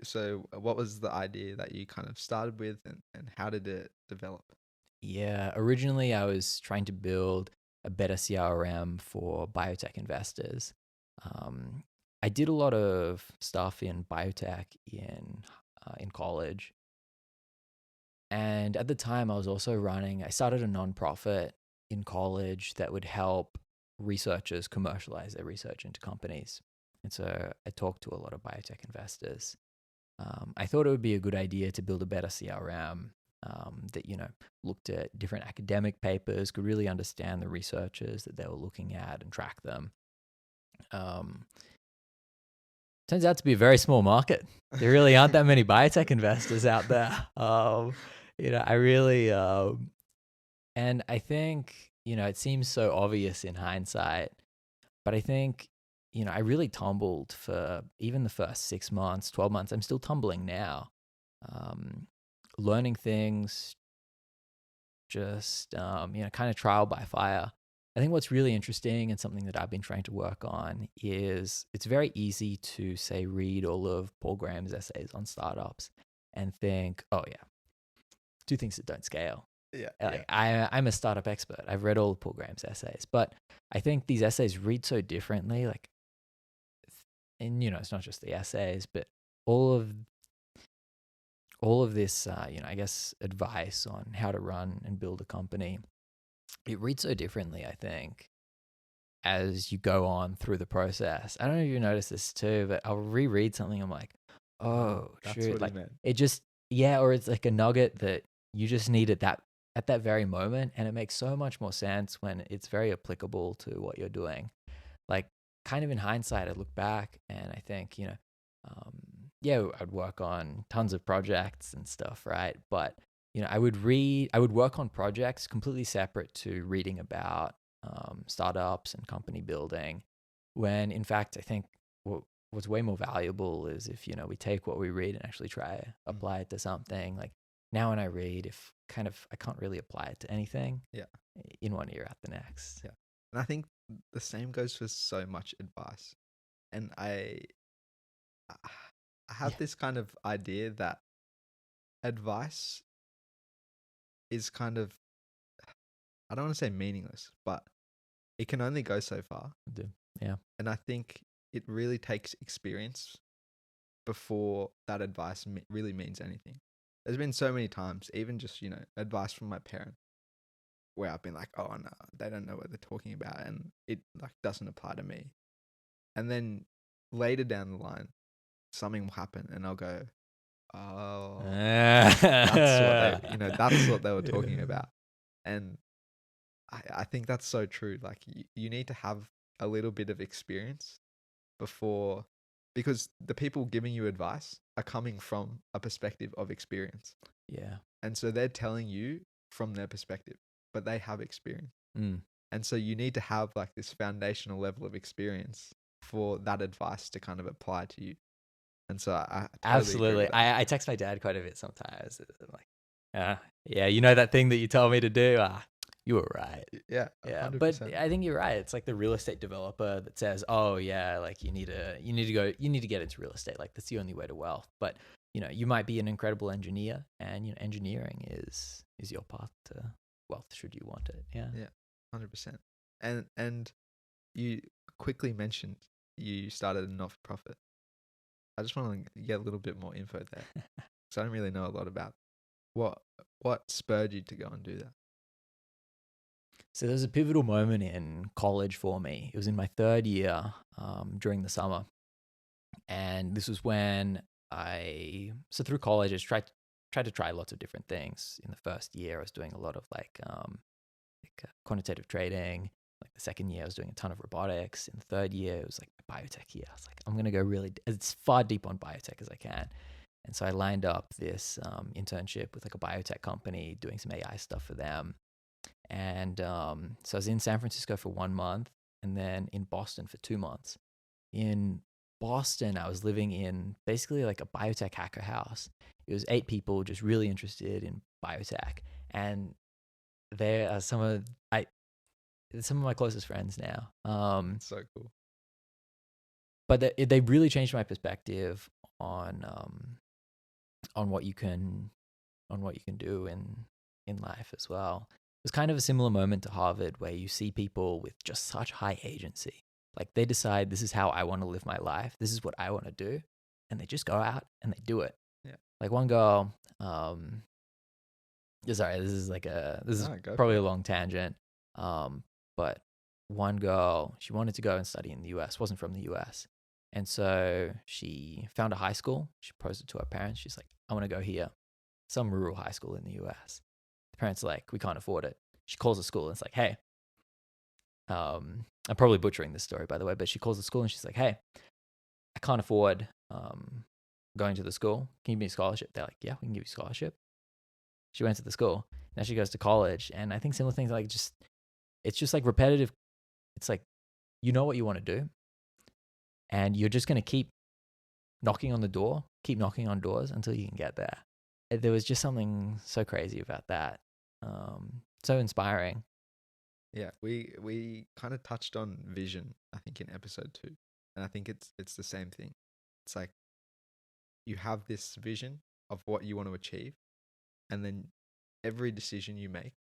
what was the idea that you kind of started with, and how did it develop? Yeah, originally I was trying to build a better CRM for biotech investors. I did a lot of stuff in biotech in college. And at the time I started a nonprofit in college that would help researchers commercialize their research into companies. And so I talked to a lot of biotech investors. I thought it would be a good idea to build a better CRM that, looked at different academic papers, could really understand the researchers that they were looking at and track them. Turns out to be a very small market. There really aren't that many biotech investors out there. I really, and I think, it seems so obvious in hindsight, but I think, I really tumbled for even the first 6 months, 12 months. I'm still tumbling now. Learning things, just, kind of trial by fire. I think what's really interesting and something that I've been trying to work on is it's very easy to, say, read all of Paul Graham's essays on startups and think, oh yeah, do things that don't scale. Yeah. I'm a startup expert. I've read all of Paul Graham's essays, but I think these essays read so differently. And it's not just the essays, but all of this, I guess, advice on how to run and build a company. It reads so differently, I think, as you go on through the process. I don't know if you notice this too, but I'll reread something. I'm like, oh, that's shoot. what he meant. It just, or it's like a nugget that you just need at that very moment. And it makes so much more sense when it's very applicable to what you're doing. Like, kind of in hindsight, I look back and I think, I'd work on tons of projects and stuff, right? But, I would work on projects completely separate to reading about startups and company building, when in fact, I think what's way more valuable is if, we take what we read and actually try apply it to something. Like now when I read, I can't really apply it to anything in one ear out the next. Yeah. And I think the same goes for so much advice. And I have this kind of idea that advice is kind of, I don't want to say meaningless, but it can only go so far. Yeah. And I think it really takes experience before that advice really means anything. There's been so many times, even just, advice from my parents, where I've been like, oh no, they don't know what they're talking about, and it doesn't apply to me. And then later down the line, something will happen and I'll go, oh, that's what they were talking about. And I think that's so true. Like you need to have a little bit of experience before, because the people giving you advice are coming from a perspective of experience. Yeah. And so they're telling you from their perspective, but they have experience. And so you need to have like this foundational level of experience for that advice to kind of apply to you. And so I totally agree Absolutely. with that. I text my dad quite a bit sometimes. I'm like, yeah, you know that thing that you told me to do? You were right. Yeah, Yeah, but 100%. I think you're right. It's like the real estate developer that says, "Oh yeah, like you need to get into real estate. Like that's the only way to wealth." But you might be an incredible engineer, and engineering is your path to wealth should you want it. Yeah. Yeah, 100%. And you quickly mentioned you started a not-for-profit. I just want to get a little bit more info there because I don't really know a lot about what spurred you to go and do that. So there was a pivotal moment in college for me. It was in my third year during the summer. And this was when so through college, I just tried to try lots of different things. In the first year, I was doing a lot of like quantitative trading. Like the second year, I was doing a ton of robotics. In the third year, it was like my biotech year. I was like, I'm going to go really as far deep on biotech as I can. And so I lined up this internship with like a biotech company doing some AI stuff for them. And so I was in San Francisco for 1 month and then in Boston for 2 months. In Boston, I was living in basically like a biotech hacker house. It was 8 people just really interested in biotech. And they are some of my closest friends now. So cool. But they really changed my perspective on what you can do in life as well. It was kind of a similar moment to Harvard where you see people with just such high agency. Like they decide this is how I want to live my life. This is what I want to do. And they just go out and they do it. Yeah. Like one girl, sorry, this is No, go probably for a it. long tangent. But one girl, she wanted to go and study in the US, wasn't from the US. And so she found a high school. She proposed it to her parents. She's like, I want to go here. Some rural high school in the US. The parents are like, we can't afford it. She calls the school and it's like, hey, I'm probably butchering this story, by the way, but she calls the school and she's like, hey, I can't afford going to the school. Can you give me a scholarship? They're like, yeah, we can give you a scholarship. She went to the school. Now she goes to college. And I think similar things like it's just like repetitive. It's like, you know what you want to do. And you're just going to keep knocking on doors until you can get there. There was just something so crazy about that. So inspiring. Yeah, we kind of touched on vision, I think, in episode 2, and I think it's the same thing. It's like you have this vision of what you want to achieve, and then every decision you make,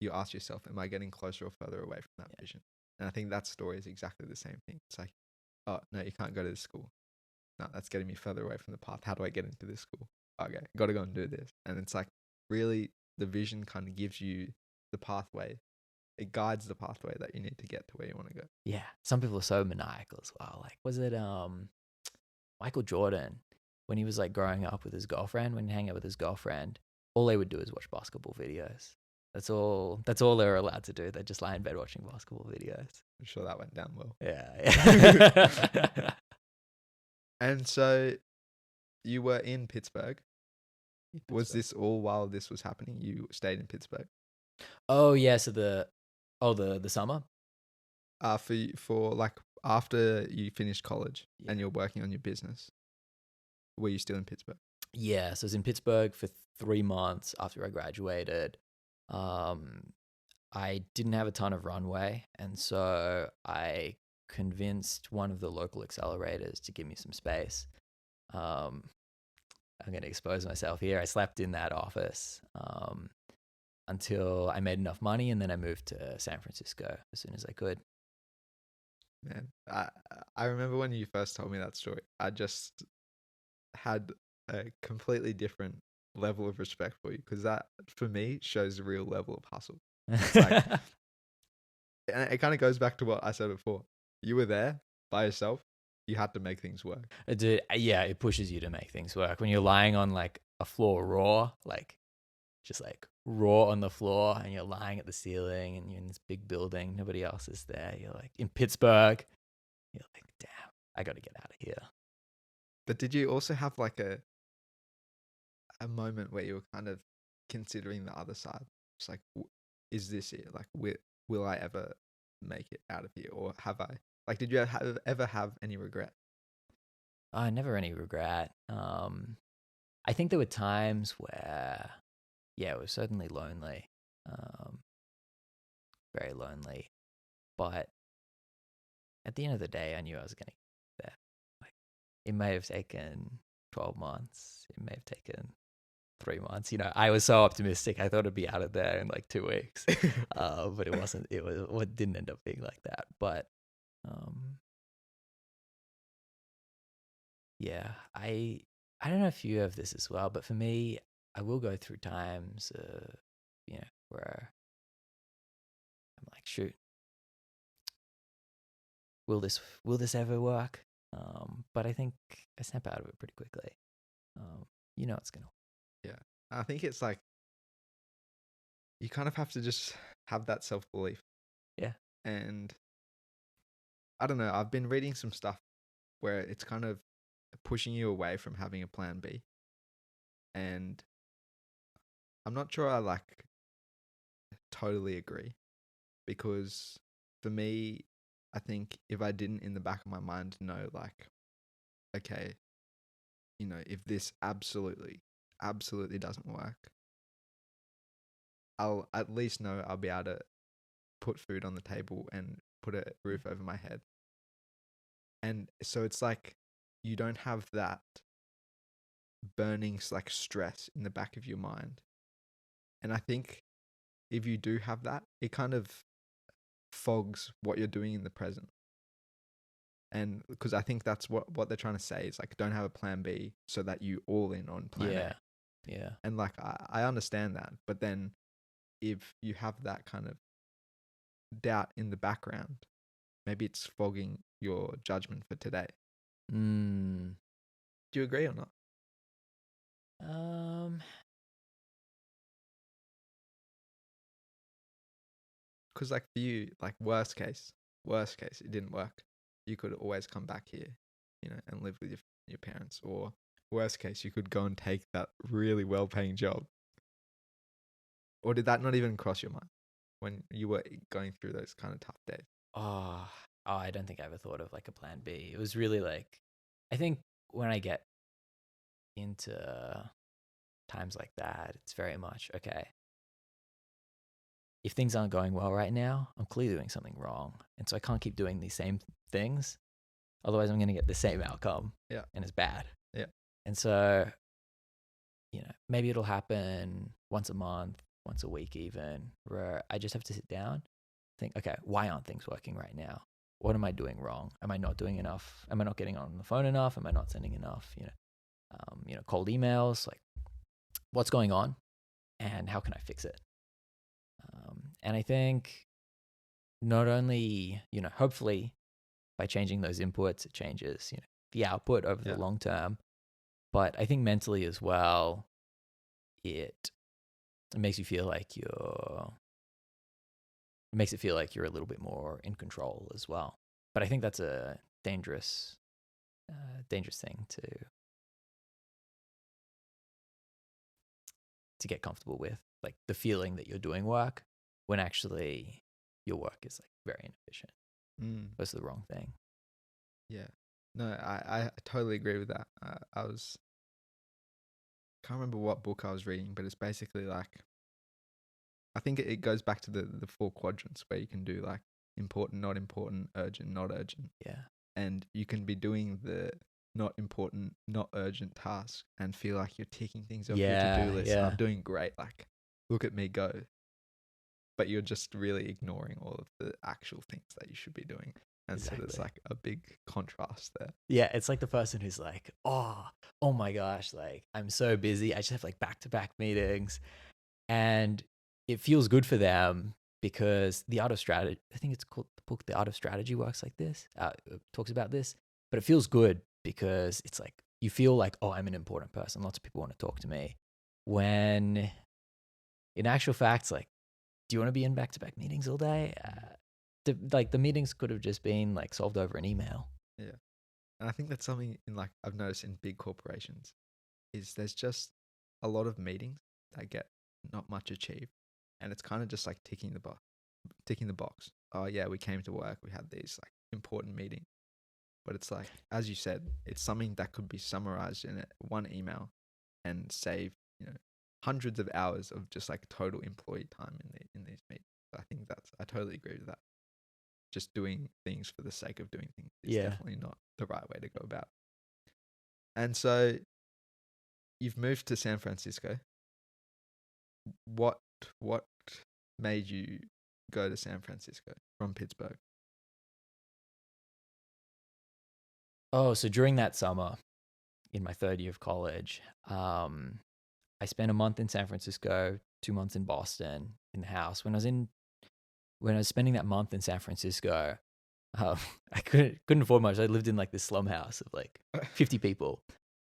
you ask yourself, am I getting closer or further away from that vision? And I think that story is exactly the same thing. It's like, oh no, you can't go to this school. No, that's getting me further away from the path. How do I get into this school? Okay, got to go and do this. And it's like really the vision kind of gives you the pathway. It guides the pathway that you need to get to where you want to go. Yeah. Some people are so maniacal as well. Like, was it Michael Jordan when he was like growing up with his girlfriend, when he hang out with his girlfriend, all they would do is watch basketball videos. That's all they were allowed to do. They'd just lie in bed watching basketball videos. I'm sure that went down well. Yeah. And so you were in Pittsburgh. Was this all while this was happening? You stayed in Pittsburgh? Oh yeah, so the summer? For like after you finished college and you're working on your business, were you still in Pittsburgh? Yeah, so I was in Pittsburgh for 3 months after I graduated. I didn't have a ton of runway, and so I convinced one of the local accelerators to give me some space. I'm going to expose myself here. I slept in that office until I made enough money, and then I moved to San Francisco as soon as I could. Man, I remember when you first told me that story, I just had a completely different level of respect for you because that, for me, shows a real level of hustle. It's like, and it kind of goes back to what I said before. You were there by yourself. You had to make things work. Dude, yeah, it pushes you to make things work. When you're lying on like a floor raw, like just like raw on the floor, and you're lying at the ceiling and you're in this big building, nobody else is there. You're like in Pittsburgh. You're like, damn, I got to get out of here. But did you also have like a moment where you were kind of considering the other side? It's like, is this it? Like, will I ever make it out of here, or have I? Like, did you ever have any regret? Never any regret. I think there were times where, yeah, it was certainly lonely, um, very lonely. But at the end of the day, I knew I was going to get there. Like, it may have taken 12 months. It may have taken 3 months. I was so optimistic. I thought it'd be out of there in like 2 weeks, but it wasn't. It didn't end up being like that. But yeah, I don't know if you have this as well, but for me, I will go through times, where I'm like, shoot, will this ever work? But I think I snap out of it pretty quickly. It's gonna. Yeah, I think it's like you kind of have to just have that self belief. Yeah. And I don't know. I've been reading some stuff where it's kind of pushing you away from having a plan B, and I'm not sure I like totally agree, because for me, I think if I didn't in the back of my mind know, like, okay, if this absolutely doesn't work, I'll at least know I'll be able to put food on the table and put a roof over my head. And so it's like you don't have that burning like stress in the back of your mind. And I think if you do have that, it kind of fogs what you're doing in the present. And because I think that's what they're trying to say is like, don't have a plan B so that you all in on plan A. Yeah. And like, I understand that. But then if you have that kind of doubt in the background, maybe it's fogging your judgment for today. Mm. Do you agree or not? Because like for you, like worst case, it didn't work. You could always come back here, and live with your parents. Or worst case, you could go and take that really well-paying job. Or did that not even cross your mind when you were going through those kind of tough days? Oh, I don't think I ever thought of like a plan B. It was really like, I think when I get into times like that, it's very much, okay, if things aren't going well right now, I'm clearly doing something wrong. And so I can't keep doing these same things. Otherwise, I'm going to get the same outcome. Yeah. And it's bad. Yeah. And so, maybe it'll happen once a month, once a week even, where I just have to sit down, think, okay, why aren't things working right now? What am I doing wrong? Am I not doing enough? Am I not getting on the phone enough? Am I not sending enough, cold emails? Like, what's going on and how can I fix it? And I think not only, hopefully by changing those inputs, it changes, the output over the long term, but I think mentally as well, it makes you feel like it makes it feel like you're a little bit more in control as well. But I think that's a dangerous thing to get comfortable with, like the feeling that you're doing work when actually your work is like very inefficient. That's the wrong thing. Yeah. No, I totally agree with that. Can't remember what book I was reading, but it's basically like, I think it goes back to the 4 quadrants where you can do like important, not important, urgent, not urgent. Yeah. And you can be doing the not important, not urgent tasks and feel like you're ticking things off your to-do list. Yeah. I'm doing great. Like, look at me go. But you're just really ignoring all of the actual things that you should be doing. And so there's like a big contrast there. Yeah, it's like the person who's like, oh my gosh, like I'm so busy. I just have like back-to-back meetings. And it feels good for them because the art of strategy, I think it's called the book, The Art of Strategy works like this, talks about this, but it feels good because it's like, you feel like, oh, I'm an important person. Lots of people want to talk to me. When in actual fact, like, do you want to be in back-to-back meetings all day? The meetings could have just been like solved over an email. Yeah. And I think that's something in like, I've noticed in big corporations is there's just a lot of meetings that get not much achieved. And it's kind of just like ticking the box. oh yeah, we came to work, we had these like important meetings. But it's like, as you said, it's something that could be summarized in one email and save, hundreds of hours of just like total employee time in these meetings. I think I totally agree with that. Just doing things for the sake of doing things is definitely not the right way to go about. And so you've moved to San Francisco. What made you go to San Francisco from Pittsburgh? Oh, so during that summer in my third year of college, I spent a month in San Francisco, 2 months in Boston in the house. When I was spending that month in San Francisco, I couldn't afford much. I lived in like this slum house of like 50 people.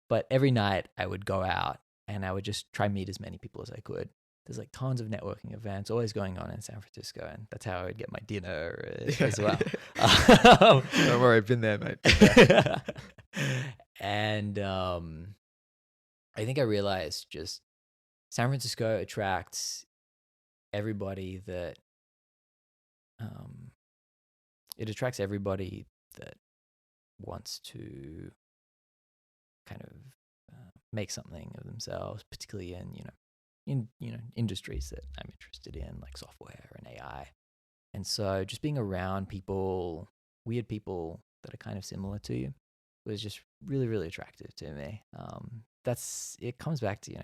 But every night I would go out and I would just try meet as many people as I could. There's like tons of networking events always going on in San Francisco, and that's how I would get my dinner as well. Don't worry, I've been there, mate. And I think I realized just San Francisco attracts everybody that wants to kind of make something of themselves, particularly in industries that I'm interested in, like software and AI. And so just being around people, weird people that are kind of similar to you, was just really, really attractive to me. It comes back to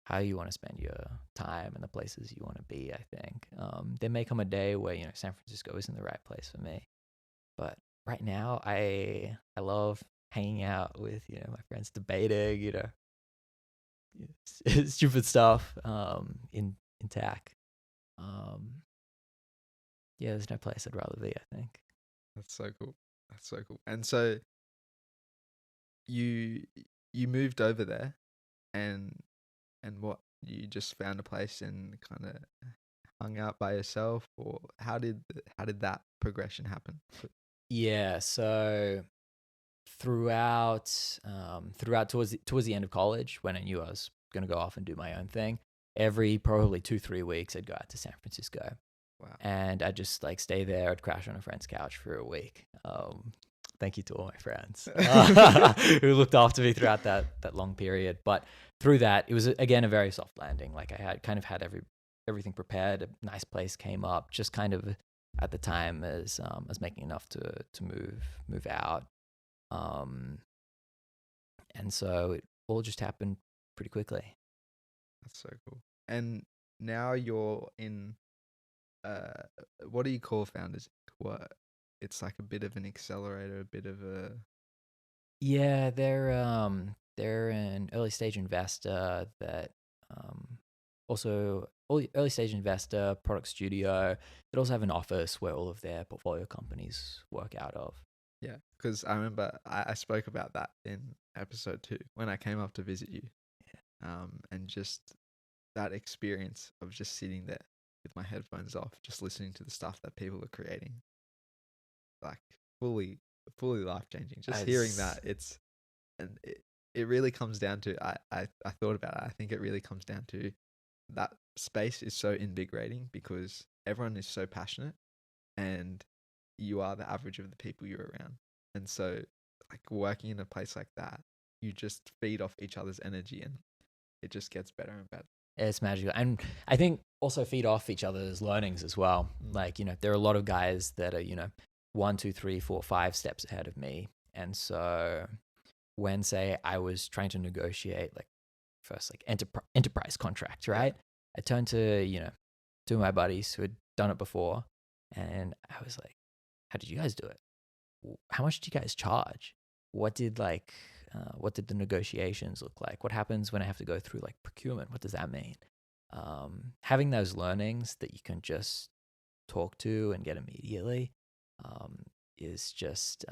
how you want to spend your time and the places you want to be. I think there may come a day where San Francisco isn't the right place for me, but right now I love hanging out with my friends, debating stupid stuff in tech. Yeah, there's no place I'd rather be, I think. That's so cool. And so you moved over there, and what, you just found a place and kind of hung out by yourself, or how did that progression happen? Yeah, so throughout towards the end of college, when I knew I was going to go off and do my own thing, every probably 2-3 weeks I'd go out to San Francisco. Wow. And I'd just like stay there. I'd crash on a friend's couch for a week. Thank you to all my friends who looked after me throughout that long period. But through that, it was again a very soft landing. Like I had everything prepared. A nice place came up, just kind of at the time as making enough to move out. And so it all just happened pretty quickly. That's so cool. And now you're in, what do you call founders? What? It's like a bit of an accelerator, a bit of a... Yeah, they're an early stage investor that also early stage investor, product studio. They also have an office where all of their portfolio companies work out of. Yeah, because I remember I spoke about that in episode 2 when I came up to visit you. Yeah. And just that experience of just sitting there with my headphones off, just listening to the stuff that people are creating, like fully life-changing. Just hearing that, it really comes down to, I thought about it. I think it really comes down to that space is so invigorating because everyone is so passionate, and you are the average of the people you're around. And so like working in a place like that, you just feed off each other's energy, and it just gets better and better. It's magical. And I think also feed off each other's learnings as well. Like, there are a lot of guys that are, 1, 2, 3, 4, 5 steps ahead of me. And so when, say, I was trying to negotiate like first like enterprise contract, right? Yeah. I turned to, two of my buddies who had done it before, and I was like, how did you guys do it? How much did you guys charge? What did the negotiations look like? What happens when I have to go through like procurement? What does that mean? Having those learnings that you can just talk to and get immediately is just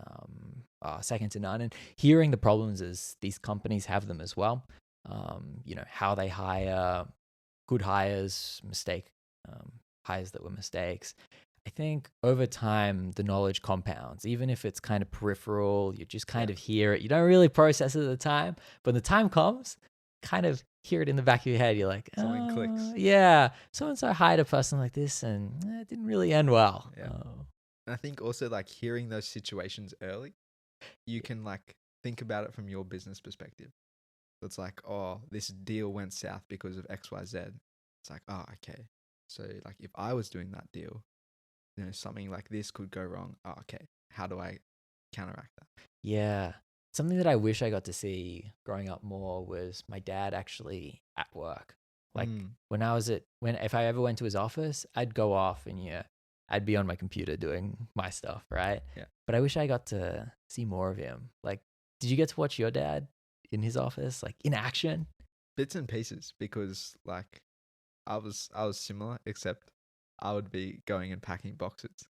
second to none. And hearing the problems as these companies have them as well, how they hire, good hires, hires that were mistakes. I think over time, the knowledge compounds, even if it's kind of peripheral, you just kind of hear it. You don't really process it at the time, but when the time comes, kind of hear it in the back of your head. You're like, something clicks. Yeah, so-and-so hired a person like this and it didn't really end well. Yeah. And I think also like hearing those situations early, you can like think about it from your business perspective. So it's like, oh, this deal went south because of XYZ. It's like, oh, okay. So like if I was doing that deal, something like this could go wrong. Oh, okay. How do I counteract that? Yeah. Something that I wish I got to see growing up more was my dad actually at work. Like when if I ever went to his office, I'd go off and I'd be on my computer doing my stuff, right? Yeah. But I wish I got to see more of him. Like, did you get to watch your dad in his office, like in action? Bits and pieces, because like I was similar, except I would be going and packing boxes,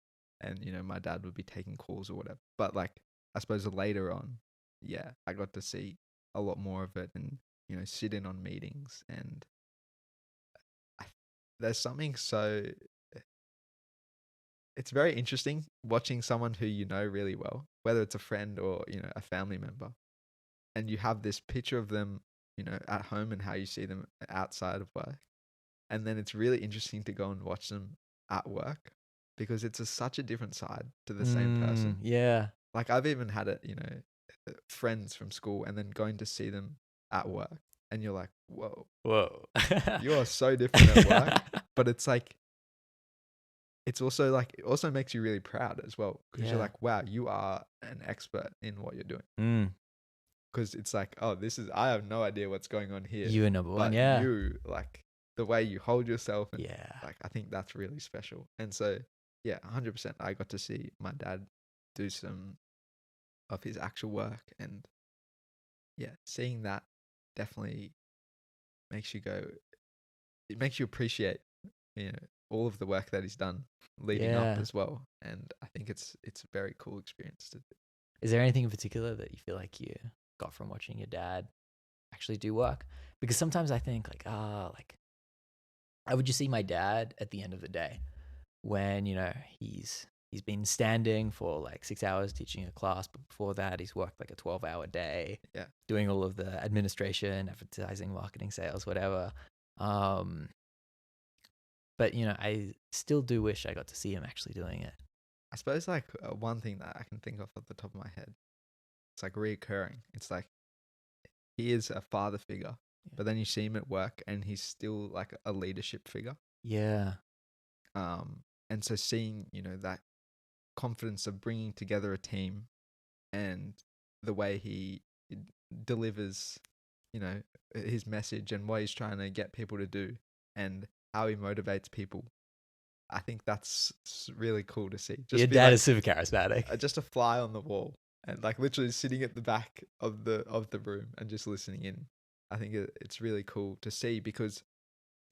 and my dad would be taking calls or whatever. But like I suppose later on, yeah, I got to see a lot more of it, and sit in on meetings, and I, there's something so. It's very interesting watching someone who you know really well, whether it's a friend or a family member, and you have this picture of them, at home and how you see them outside of work. And then it's really interesting to go and watch them at work, because it's such a different side to the same person. Yeah. Like I've even had it, friends from school, and then going to see them at work, and you're like, whoa, you are so different at work. But it's like, it's also like, it also makes you really proud as well, because you're like, wow, you are an expert in what you're doing. Because it's like, oh, I have no idea what's going on here. You are number one, But yeah. you, like, the way you hold yourself, and like, I think that's really special. And so, yeah, 100%. I got to see my dad do some of his actual work, and yeah, seeing that definitely makes you go. It makes you appreciate, all of the work that he's done leading up as well. And I think it's a very cool experience to do. Is there anything in particular that you feel like you got from watching your dad actually do work? Because sometimes I think like, I would just see my dad at the end of the day when, he's been standing for like 6 hours teaching a class, but before that he's worked like a 12-hour day, doing all of the administration, advertising, marketing, sales, whatever. But I still do wish I got to see him actually doing it. I suppose like one thing that I can think of off the top of my head, it's like reoccurring. It's like he is a father figure, but then you see him at work and he's still like a leadership figure. Yeah. And so seeing, that confidence of bringing together a team, and the way he delivers, his message and what he's trying to get people to do, and how he motivates people. I think that's really cool to see. Your dad is super charismatic. Just a fly on the wall, and like literally sitting at the back of the room and just listening in. I think it's really cool to see, because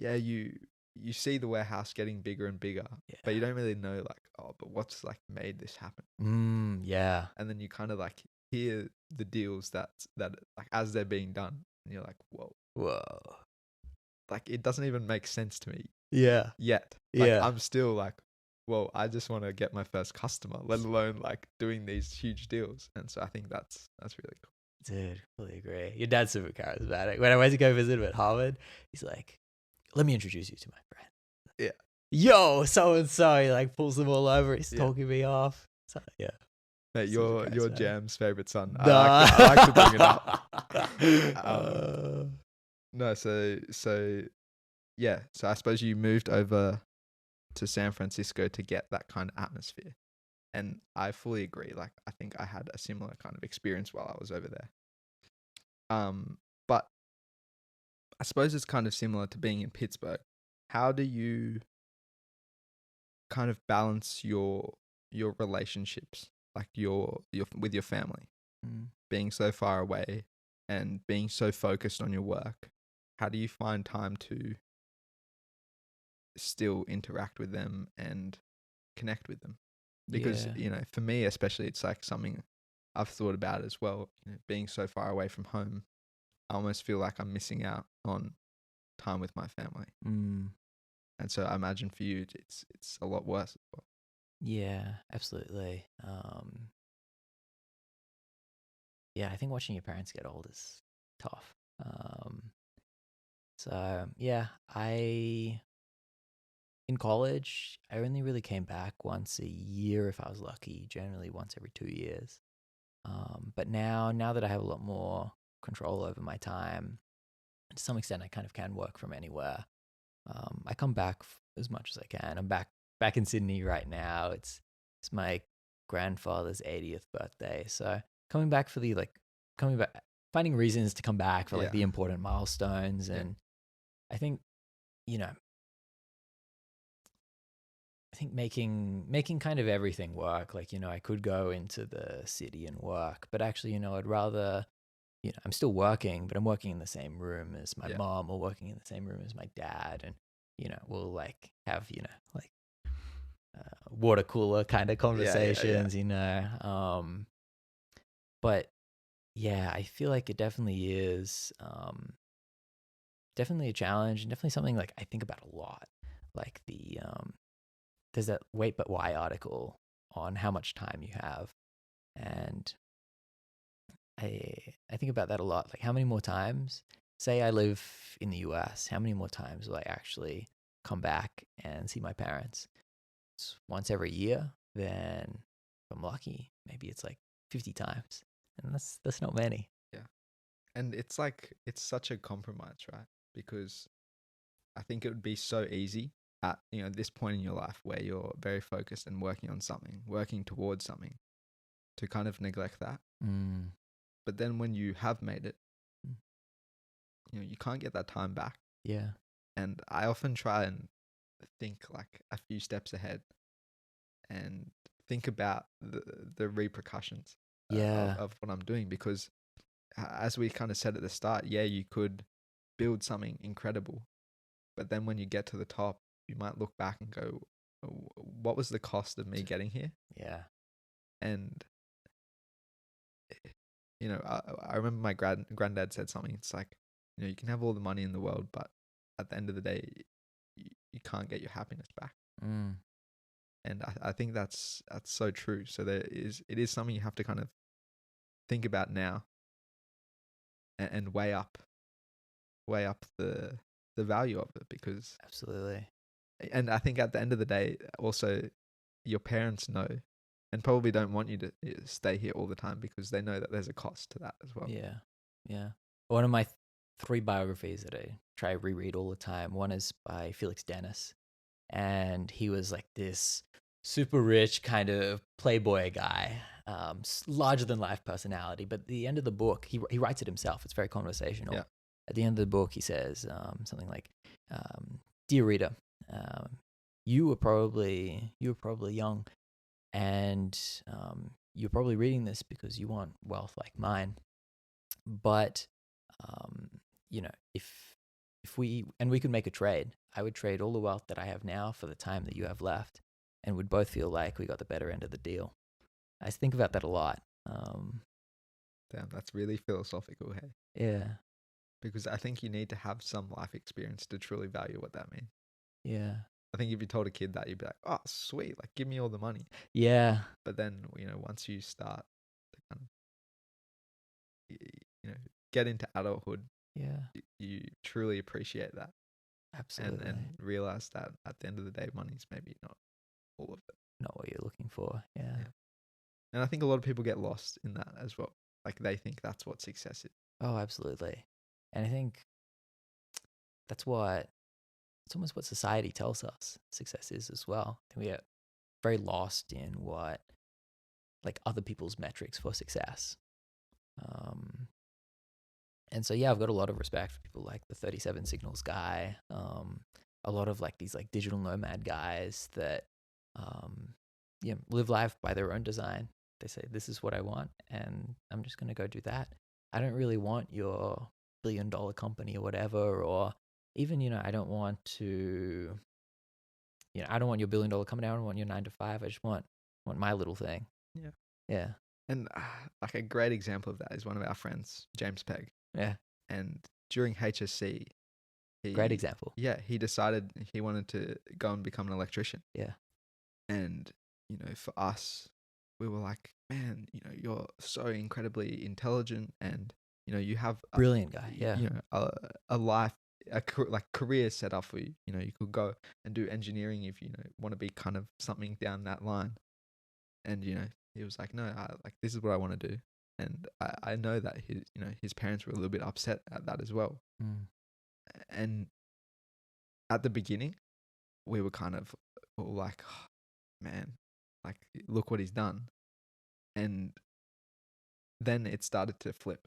you see the warehouse getting bigger and bigger, but you don't really know like, oh, but what's like made this happen? Yeah. And then you kind of like hear the deals that like as they're being done, and you're like, whoa, like it doesn't even make sense to me. Yeah. Yet. Like I'm still like, well, I just want to get my first customer, let alone like doing these huge deals. And so I think that's really cool. Dude, fully agree. Your dad's super charismatic. When I went to go visit him at Harvard, he's like, let me introduce you to my friend. Yeah. Yo, so and so. He like pulls them all over. He's talking me off. So yeah. Mate, your Jam's favorite son. I like to bring it up. No, so yeah. So I suppose you moved over to San Francisco to get that kind of atmosphere. And I fully agree. Like, I think I had a similar kind of experience while I was over there. But I suppose it's kind of similar to being in Pittsburgh. How do you kind of balance your relationships, like your with your family, being so far away and being so focused on your work? How do you find time to still interact with them and connect with them? Because for me especially, it's like something I've thought about as well. Being so far away from home, I almost feel like I'm missing out on time with my family. And so I imagine for you, it's a lot worse as well. Yeah, absolutely. Yeah, I think watching your parents get old is tough. So yeah, I in college, I only really came back once a year if I was lucky, generally once every 2 years. But now that I have a lot more control over my time, to some extent, I kind of can work from anywhere. I come back as much as I can. I'm back in Sydney right now. It's my grandfather's 80th birthday, so coming back for the coming back, finding reasons to come back for like Yeah. the important milestones, Yeah. and I think you know I think making kind of everything work. Like, I could go into the city and work, but actually, I'd rather, I'm still working, but I'm working in the same room as my Yeah. mom or working in the same room as my dad. And, we'll like have, like water cooler kind of Yeah. conversations, but yeah, I feel like it definitely is, definitely a challenge and definitely something like I think about a lot. Like there's that Wait But Why article on how much time you have. And I think about that a lot. Like, how many more times, say I live in the US, how many more times will I actually come back and see my parents? It's once every year. Then if I'm lucky, maybe it's like 50 times. And that's not many. Yeah. And it's such a compromise, right? Because I think it would be so easy at, this point in your life where you're very focused and working on something, working towards something, to kind of neglect that. Mm. But then when you have made it, Mm. you can't get that time back. Yeah. And I often try and think like a few steps ahead and think about the repercussions Yeah. of what I'm doing, because as we kind of said at the start, yeah, you could build something incredible, but then when you get to the top, you might look back and go, what was the cost of me getting here? Yeah. And I remember my granddad said something. It's like, you can have all the money in the world, but at the end of the day, you can't get your happiness back. Mm. And I think that's so true. So it is something you have to kind of think about now, and weigh up the value of it, because, Absolutely. and I think at the end of the day, also, your parents know and probably don't want you to stay here all the time, because they know that there's a cost to that as well. Yeah. Yeah. One of my three biographies that I try to reread all the time, one is by Felix Dennis. And he was like this super rich kind of playboy guy, larger than life personality. But at the end of the book, he writes it himself. It's very conversational. Yeah. At the end of the book, he says something like, "Dear reader, you were probably young, and you're probably reading this because you want wealth like mine. But if we could make a trade, I would trade all the wealth that I have now for the time that you have left, and we'd both feel like we got the better end of the deal." I think about that a lot. Damn, that's really philosophical, hey? Yeah, Because I think you need to have some life experience to truly value what that means. yeah, I think if you told a kid that, you'd be like, "Oh, sweet, like give me all the money." yeah, But then, once you start to kind of, get into adulthood, yeah. you truly appreciate that, and Absolutely. realize that at the end of the day, money's maybe not all of it. Not what you're looking for. Yeah. Yeah. And I think a lot of people get lost in that as well. Like, they think that's what success is. Oh, absolutely. And I think that's what it's almost what society tells us success is as well. I think we get very lost in what like other people's metrics for success. Um, and so yeah, I've got a lot of respect for people like the 37 Signals guy. A lot of like these like digital nomad guys that um, live life by their own design. They say this is what I want, and I'm just gonna go do that. I don't really want your $1 billion company or whatever, or even I don't want to. I don't want your $1 billion company. I don't want your 9 to 5. I just want my little thing. Yeah. Yeah, And like a great example of that is one of our friends, James Pegg. yeah. And during HSC, Great example. he decided he wanted to go and become an electrician. Yeah, And, for us, we were like, man, you're so incredibly intelligent, and, you have brilliant guy. Yeah, a life like career set up for you. You know, you could go and do engineering if you know want to be kind of something down that line. And you know, he was like, no, like this is what I want to do. And I know that his parents were a little bit upset at that as well. And at the beginning, we were kind of all like, oh, man, like look what he's done. And then it started to flip.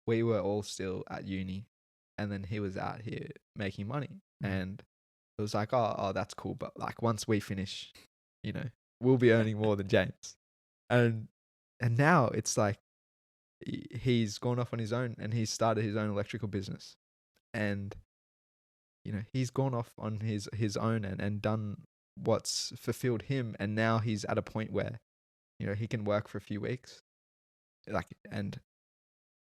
We were all still at uni, and then he was out here making money, and it was like, oh, that's cool. But like once we finish, you know, we'll be earning more than James. And now it's like he's gone off on his own, and he's started his own electrical business, and you know, he's gone off on his own and done what's fulfilled him, and now he's at a point where, you know, he can work for a few weeks, like, and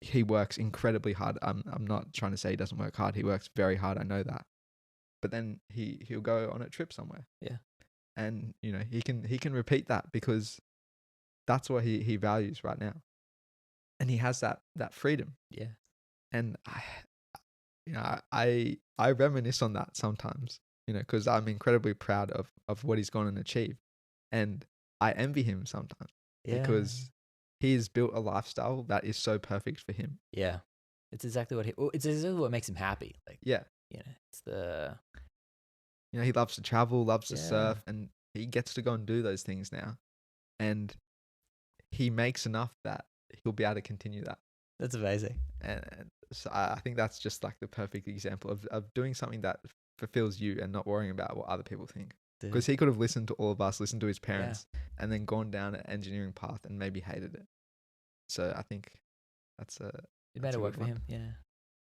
he works incredibly hard. I'm not trying to say he doesn't work hard. He works very hard. I know that. But then he'll go on a trip somewhere. Yeah. And you know, he can repeat that because that's what he values right now. And he has that freedom. Yeah. And I reminisce on that sometimes, you know, because I'm incredibly proud of what he's gone and achieved. And I envy him sometimes because he's built a lifestyle that is so perfect for him. Yeah. It's exactly what makes him happy. Like, yeah. You know, it's the, you know, he loves to travel, loves to surf, and he gets to go and do those things now. And he makes enough that he'll be able to continue that. That's amazing. And so I think that's just like the perfect example of doing something that fulfills you and not worrying about what other people think. Because he could have listened to all of us, listened to his parents, and then gone down an engineering path and maybe hated it. So I think it made it work for him. Yeah.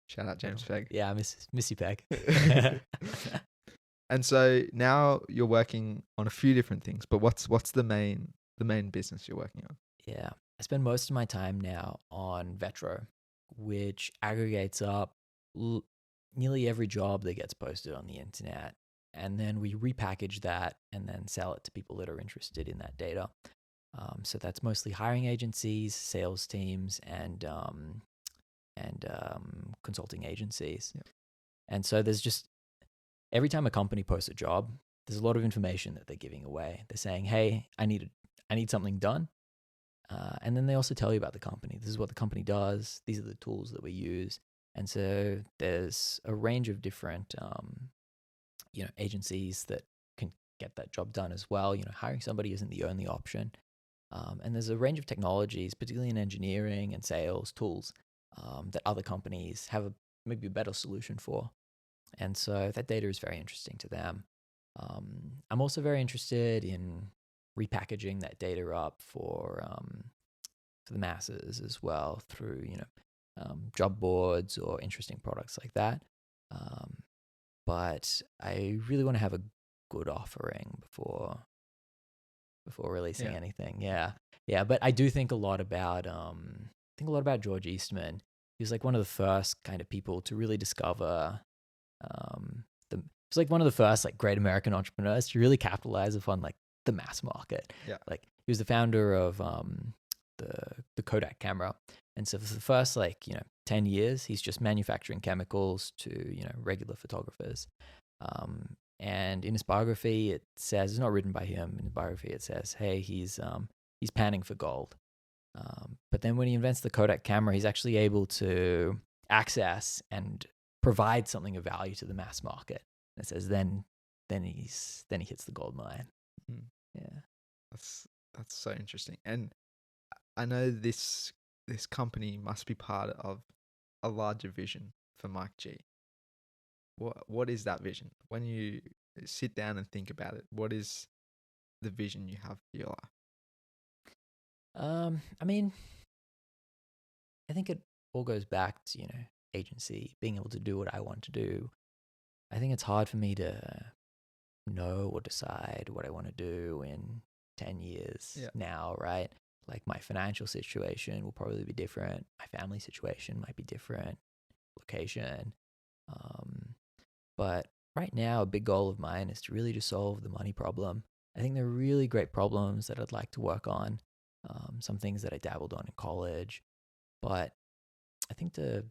Shout out James Pegg. Yeah, I miss you, Pegg. And so now you're working on a few different things, but what's the main business you're working on? Yeah, I spend most of my time now on Vetro, which aggregates up nearly every job that gets posted on the internet. And then we repackage that and then sell it to people that are interested in that data. So that's mostly hiring agencies, sales teams, and consulting agencies. Yep. And so there's just, every time a company posts a job, there's a lot of information that they're giving away. They're saying, hey, I need something done. And then they also tell you about the company. This is what the company does. These are the tools that we use. And so there's a range of different agencies that can get that job done as well. You know, hiring somebody isn't the only option. And there's a range of technologies, particularly in engineering and sales tools, that other companies have maybe a better solution for. And so that data is very interesting to them. I'm also very interested in repackaging that data up for the masses as well through, job boards or interesting products like that. But I really want to have a good offering before releasing anything. Yeah. But I do think a lot about George Eastman. He was like one of the first kind of people to really discover he's like one of the first like great American entrepreneurs to really capitalize upon like the mass market. Yeah. Like he was the founder of the Kodak camera. And so for the first 10 years, he's just manufacturing chemicals to, regular photographers. And in his biography, it says, it's not written by him. In his biography, it says, hey, he's panning for gold. But then when he invents the Kodak camera, he's actually able to access and provide something of value to the mass market. And it says then he hits the gold mine. Mm. Yeah, that's so interesting. And I know this company must be part of a larger vision for Mike G. What is that vision? When you sit down and think about it, what is the vision you have for your life? I mean, I think it all goes back to, agency, being able to do what I want to do. I think it's hard for me to know or decide what I want to do in 10 years now, right? Like my financial situation will probably be different. My family situation might be different. Location. But right now, a big goal of mine is to really just solve the money problem. I think they're really great problems that I'd like to work on. Some things that I dabbled on in college, but I think to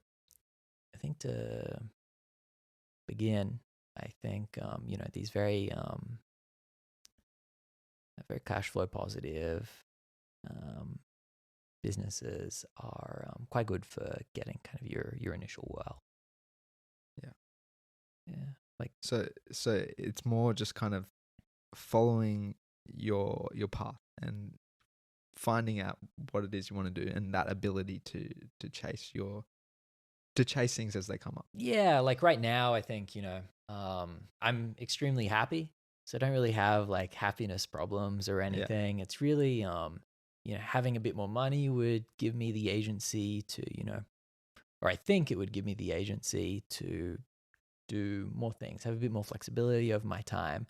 begin. I think these very very cash flow positive businesses are quite good for getting kind of your initial wealth. Yeah. Yeah. Like So it's more just kind of following your path and finding out what it is you want to do, and that ability to chase things as they come up. yeah, like right now I think, I'm extremely happy. So I don't really have like happiness problems or anything. It's really having a bit more money would give me the agency to, or I think it would give me the agency to do more things, have a bit more flexibility over my time.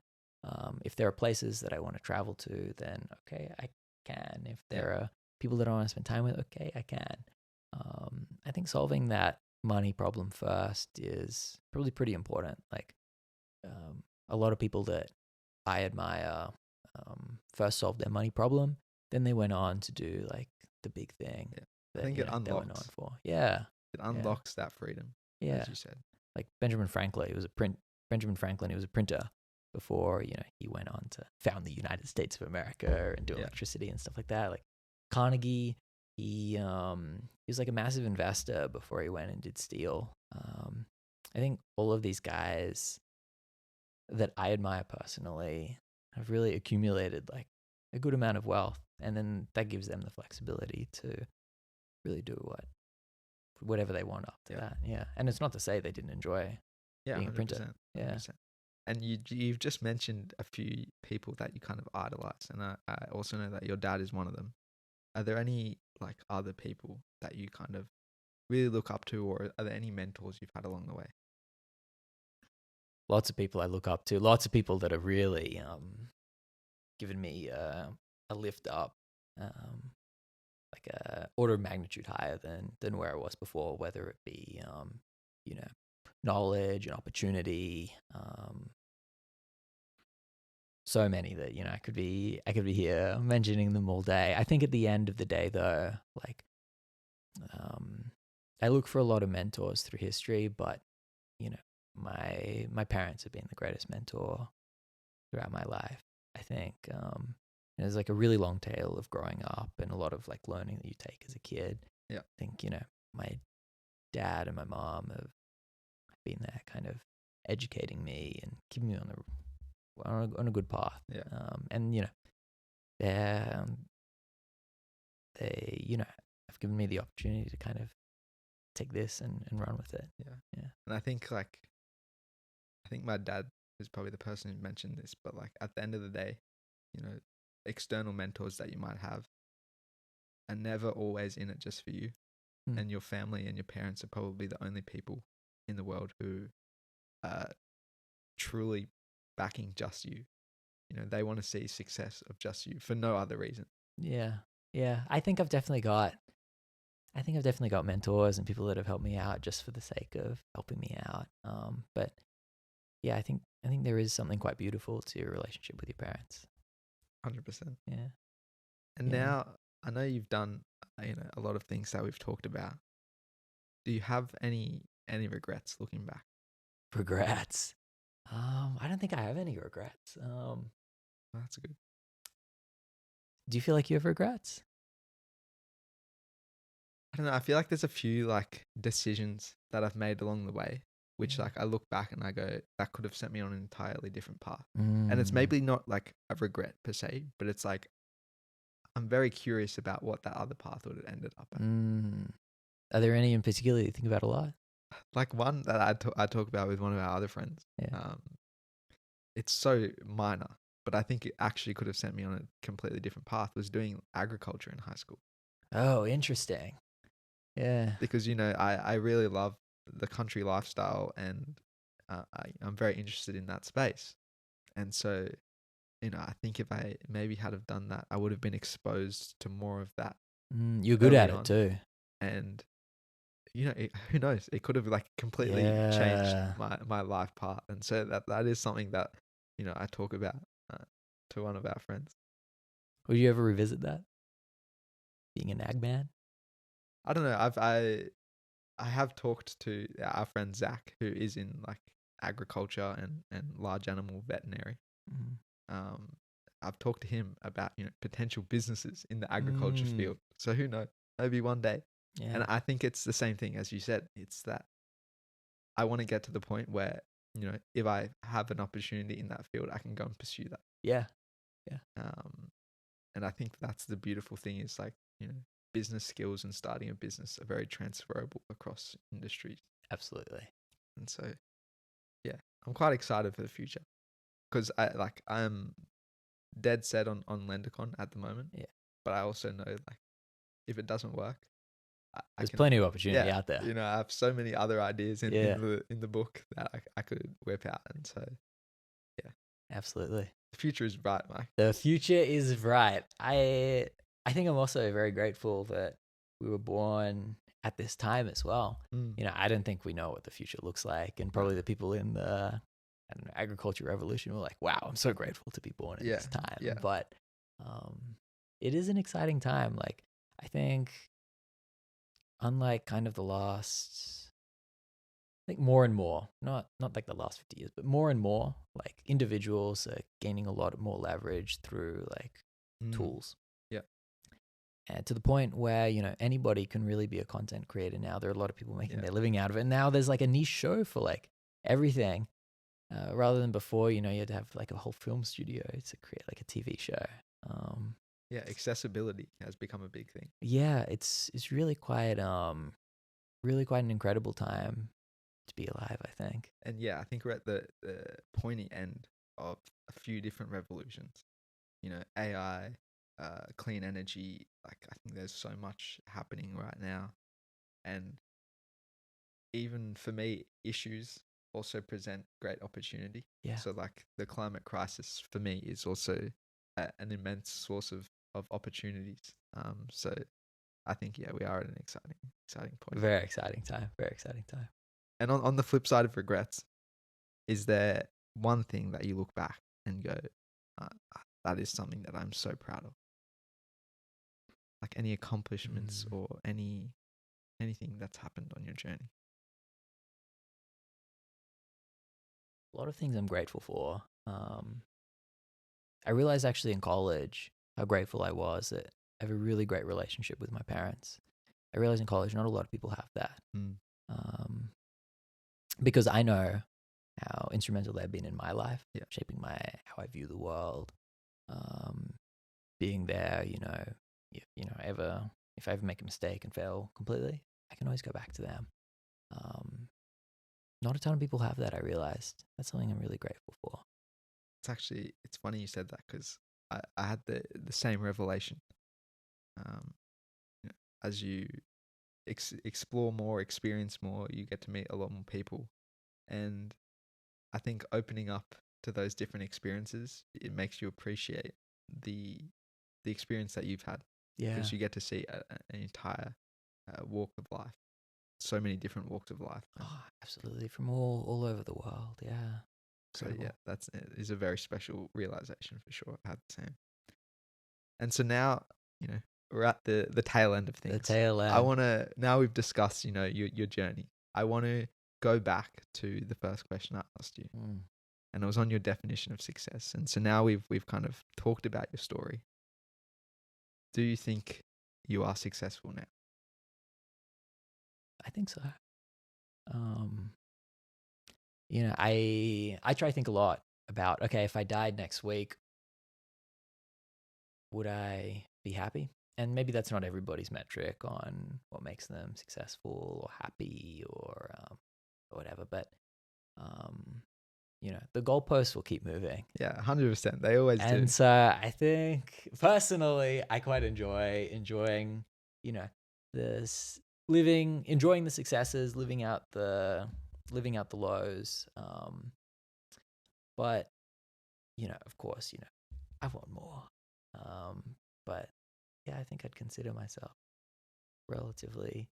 If there are places that I want to travel to, then okay, I can. If there are people that I want to spend time with, okay, I can. I think solving that money problem first is probably pretty important. Like a lot of people that I admire first solved their money problem, then they went on to do like the big thing I that think it they were known unlocks for. Yeah, it unlocks that freedom, yeah. as you said. Like Benjamin Franklin, he was a printer before, he went on to found the United States of America and do electricity and stuff like that. Like Carnegie, he was like a massive investor before he went and did steel. I think all of these guys that I admire personally have really accumulated like a good amount of wealth, and then that gives them the flexibility to really do whatever they want after that. Yeah, and it's not to say they didn't enjoy being a printer. 100%, Yeah. 100%. And you've just mentioned a few people that you kind of idolize, and I also know that your dad is one of them. Are there any like other people that you kind of really look up to, or are there any mentors you've had along the way? Lots of people I look up to. Lots of people that have really given me a lift up, like a order of magnitude higher than where I was before. Whether it be knowledge and opportunity. So many that I could be here mentioning them all day. I think at the end of the day, though, like I look for a lot of mentors through history, but my parents have been the greatest mentor throughout my life. I think there's like a really long tail of growing up and a lot of like learning that you take as a kid. Yeah. I think my dad and my mom have been there, kind of educating me and keeping me on a good path. Yeah. And they have given me the opportunity to kind of take this and run with it. Yeah. And I think my dad is probably the person who mentioned this, but like at the end of the day, external mentors that you might have are never always in it just for you. And your family and your parents are probably the only people in the world who are truly backing just you. They want to see success of just you for no other reason. Yeah. I think I've definitely got mentors and people that have helped me out just for the sake of helping me out. But yeah, I think there is something quite beautiful to your relationship with your parents. 100%. Yeah. And now I know you've done a lot of things that we've talked about. Do you have any regrets looking back? Regrets? I don't think I have any regrets. That's good. Do you feel like you have regrets? I don't know. I feel like there's a few like decisions that I've made along the way, which like I look back and I go, that could have sent me on an entirely different path. And it's maybe not like a regret per se, but it's like I'm very curious about what that other path would have ended up at. Are there any in particular you think about a lot? Like one that I talk about with one of our other friends. Yeah. It's so minor, but I think it actually could have sent me on a completely different path, was doing agriculture in high school. Oh, interesting. Yeah. Because, I really love the country lifestyle, and I'm very interested in that space. And so, I think if I maybe had have done that, I would have been exposed to more of that. You're good at on. it too. And, who knows? It could have like completely changed my life path. And so that is something that, I talk about to one of our friends. Would you ever revisit that? Being an ag man? I don't know. I have talked to our friend Zach, who is in like agriculture and large animal veterinary. I've talked to him about, potential businesses in the agriculture field. So who knows? Maybe one day. Yeah. And I think it's the same thing as you said. It's that I want to get to the point where, if I have an opportunity in that field, I can go and pursue that. Yeah. And I think that's the beautiful thing is like, business skills and starting a business are very transferable across industries. Absolutely. And so, yeah, I'm quite excited for the future because I'm dead set on LenderCon at the moment. Yeah. But I also know like if it doesn't work, there's plenty of opportunity out there. I have so many other ideas in the book that I could whip out. And so, yeah. Absolutely. The future is bright, Mike. The future is bright. I think I'm also very grateful that we were born at this time as well. I don't think we know what the future looks like. And probably the people in the agriculture revolution were like, wow, I'm so grateful to be born at this time. Yeah. But it is an exciting time. Like, I think unlike kind of the last, I think more and more, not like the last 50 years, but more and more, like individuals are gaining a lot more leverage through like tools. Yeah. And to the point where, anybody can really be a content creator now. There are a lot of people making their living out of it. And now there's like a niche show for like everything. Rather than before, you had to have like a whole film studio to create like a TV show. Accessibility has become a big thing. Yeah, it's really quite an incredible time to be alive, I think. And yeah, I think we're at the pointy end of a few different revolutions. AI, clean energy. Like I think there's so much happening right now, and even for me, issues also present great opportunity. Yeah. So like the climate crisis for me is also an immense source of opportunities. So I think we are at an exciting point. Very exciting time. Very exciting time. And on the flip side of regrets, is there one thing that you look back and go, that is something that I'm so proud of? Like any accomplishments or anything that's happened on your journey? A lot of things I'm grateful for. I realized actually in college how grateful I was that I have a really great relationship with my parents. I realized in college not a lot of people have that. Because I know how instrumental they've been in my life, shaping how I view the world. Being there, if I ever make a mistake and fail completely, I can always go back to them. Not a ton of people have that, I realized. That's something I'm really grateful for. It's funny you said that because I had the same revelation. As you explore more, experience more, you get to meet a lot more people. And I think opening up to those different experiences, it makes you appreciate the experience that you've had. Yeah. Because you get to see an entire walk of life. So many different walks of life. Oh, absolutely. From all over the world. Yeah. Incredible. So it is a very special realization for sure. I had the same. And so now, we're at the tail end of things. The tail end. Now we've discussed, your journey. I want to go back to the first question I asked you. And it was on your definition of success. And so now we've kind of talked about your story. Do you think you are successful now? I think so. I try to think a lot about, okay, if I died next week, would I be happy? And maybe that's not everybody's metric on what makes them successful or happy or whatever. But, the goalposts will keep moving. Yeah, 100%. They always do. And so I think personally, I quite enjoying, this enjoying the successes, living out the lows. But, of course, I want more. But yeah, I think I'd consider myself relatively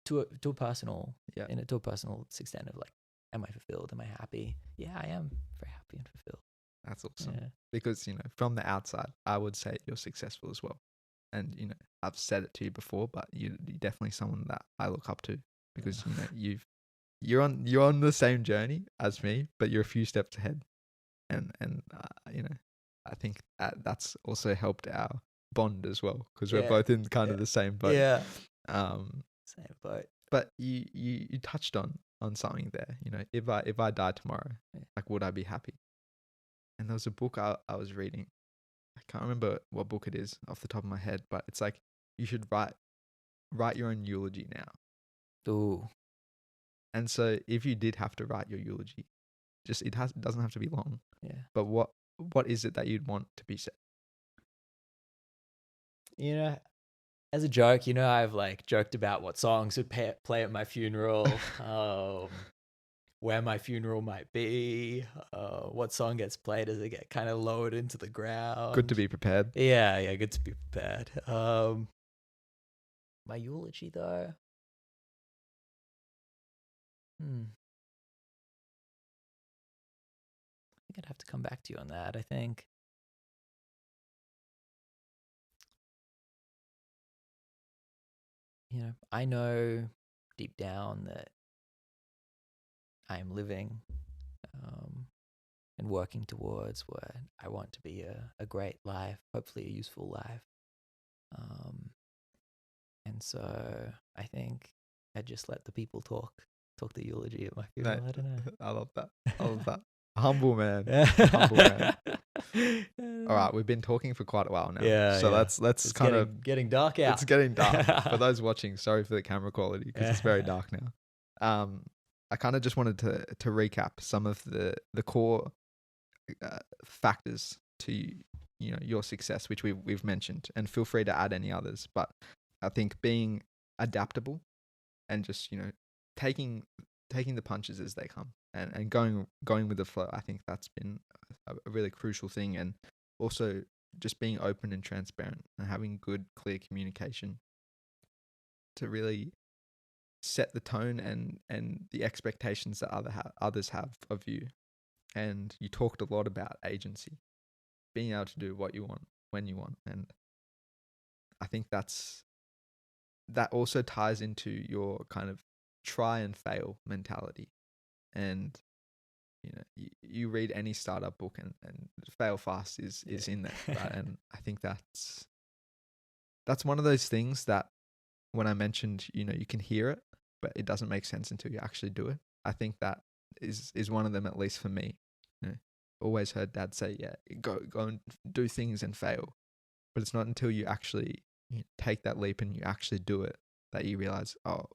to a personal, to a personal extent of like, am I fulfilled? Am I happy? Yeah, I am very happy and fulfilled. That's awesome. Yeah. Because, from the outside, I would say you're successful as well. And, I've said it to you before, but you're definitely someone that I look up to because, you've you're on the same journey as me, but you're a few steps ahead. And I think that's also helped our bond as well, because we're both in kind of the same boat. Yeah. Um, Same boat. but you touched on something there. If I die tomorrow, like, would I be happy? And there was a book I was reading. I can't remember what book it is off the top of my head, but it's like you should write your own eulogy now. Ooh. And so if you did have to write your eulogy, it doesn't have to be long. Yeah. But what is it that you'd want to be said? As a joke, I've like joked about what songs would play at my funeral, where my funeral might be, what song gets played as it get kind of lowered into the ground. Good to be prepared. Yeah, good to be prepared. My eulogy though. I think I'd have to come back to you on that. I think. I know deep down that I am living and working towards what I want to be a great life, hopefully a useful life. And so I think I'd just let the people talk the eulogy at my funeral. I don't know. I love that. Humble man. Humble man. All right, we've been talking for quite a while now. Yeah. So let's it's kind of getting dark out. It's getting dark. For those watching, sorry for the camera quality, because it's very dark now. I kind of just wanted to recap some of the core factors to your success, which we've mentioned, and feel free to add any others. But I think being adaptable and just taking the punches as they come, and going with the flow. I think that's been a really crucial thing, and also just being open and transparent and having good, clear communication to really set the tone and the expectations that others have of you. And you talked a lot about agency, being able to do what you want when you want, and I think that also ties into your kind of try and fail mentality. And you read any startup book, and fail fast is in there, right? And I think that's one of those things that when I mentioned, you can hear it, but it doesn't make sense until you actually do it. I think that is one of them, at least for me. Always heard Dad say, yeah, go and do things and fail. But it's not until you actually take that leap and you actually do it that you realize, oh,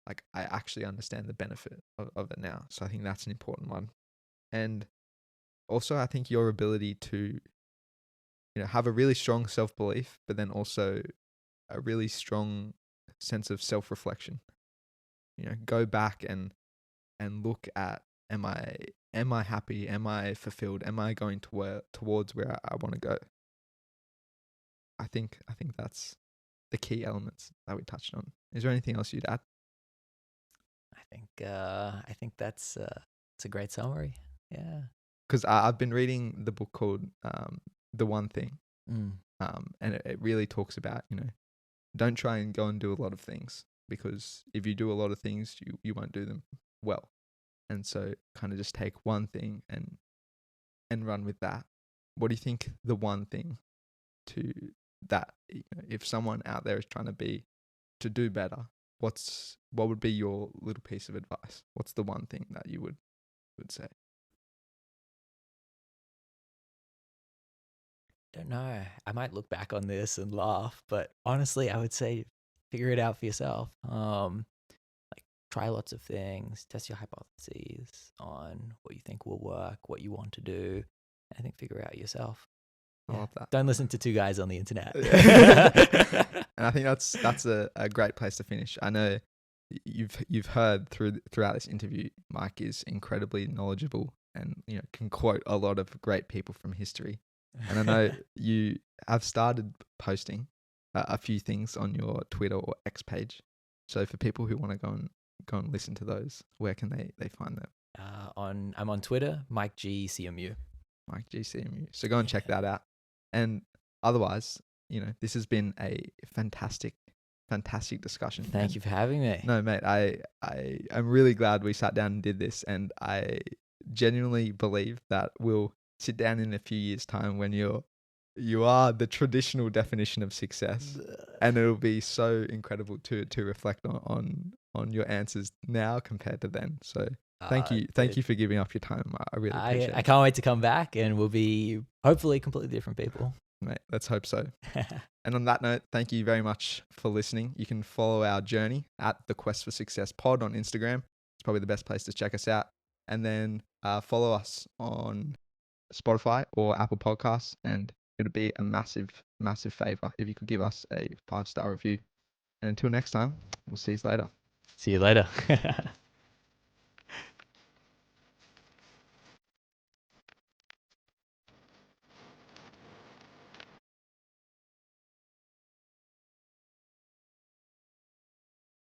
like, I actually understand the benefit of it now. So I think that's an important one. And also, I think your ability to have a really strong self-belief, but then also a really strong sense of self-reflection. Go back and look at, am I happy? Am I fulfilled? Am I going towards where I want to go? I think that's the key elements that we touched on. Is there anything else you'd add? I think that's it's a great summary. Yeah. Because I've been reading the book called The One Thing. And it really talks about, don't try and go and do a lot of things, because if you do a lot of things, you won't do them well. And so kind of just take one thing and run with that. What do you think the one thing to that, if someone out there is trying to do better, what would be your little piece of advice? What's the one thing that you would say? Don't know. I might look back on this and laugh, but honestly, I would say figure it out for yourself. Like, try lots of things, test your hypotheses on what you think will work, what you want to do, and I think figure it out yourself. I love that. Don't listen to two guys on the internet. And I think that's a great place to finish. I know you've heard throughout this interview, Mike is incredibly knowledgeable and can quote a lot of great people from history. And I know you have started posting a few things on your Twitter or X page. So for people who want to go and listen to those, where can they find them? I'm on Twitter, Mike G CMU. Mike G CMU. So go and check that out. And otherwise, this has been a fantastic fantastic discussion. Thank you for having me. No, mate, I'm really glad we sat down and did this, and I genuinely believe that we'll sit down in a few years' time when you are the traditional definition of success, and it'll be so incredible to reflect on your answers now compared to then. So thank you for giving up your time. I really appreciate it. I can't wait to come back, and we'll be hopefully completely different people. Mate, let's hope so. And on that note, thank you very much for listening. You can follow our journey at the Quest for Success Pod on Instagram. It's probably the best place to check us out. And then follow us on Spotify or Apple Podcasts. And it would be a massive, massive favor if you could give us a 5-star review. And until next time, we'll see you later. See you later.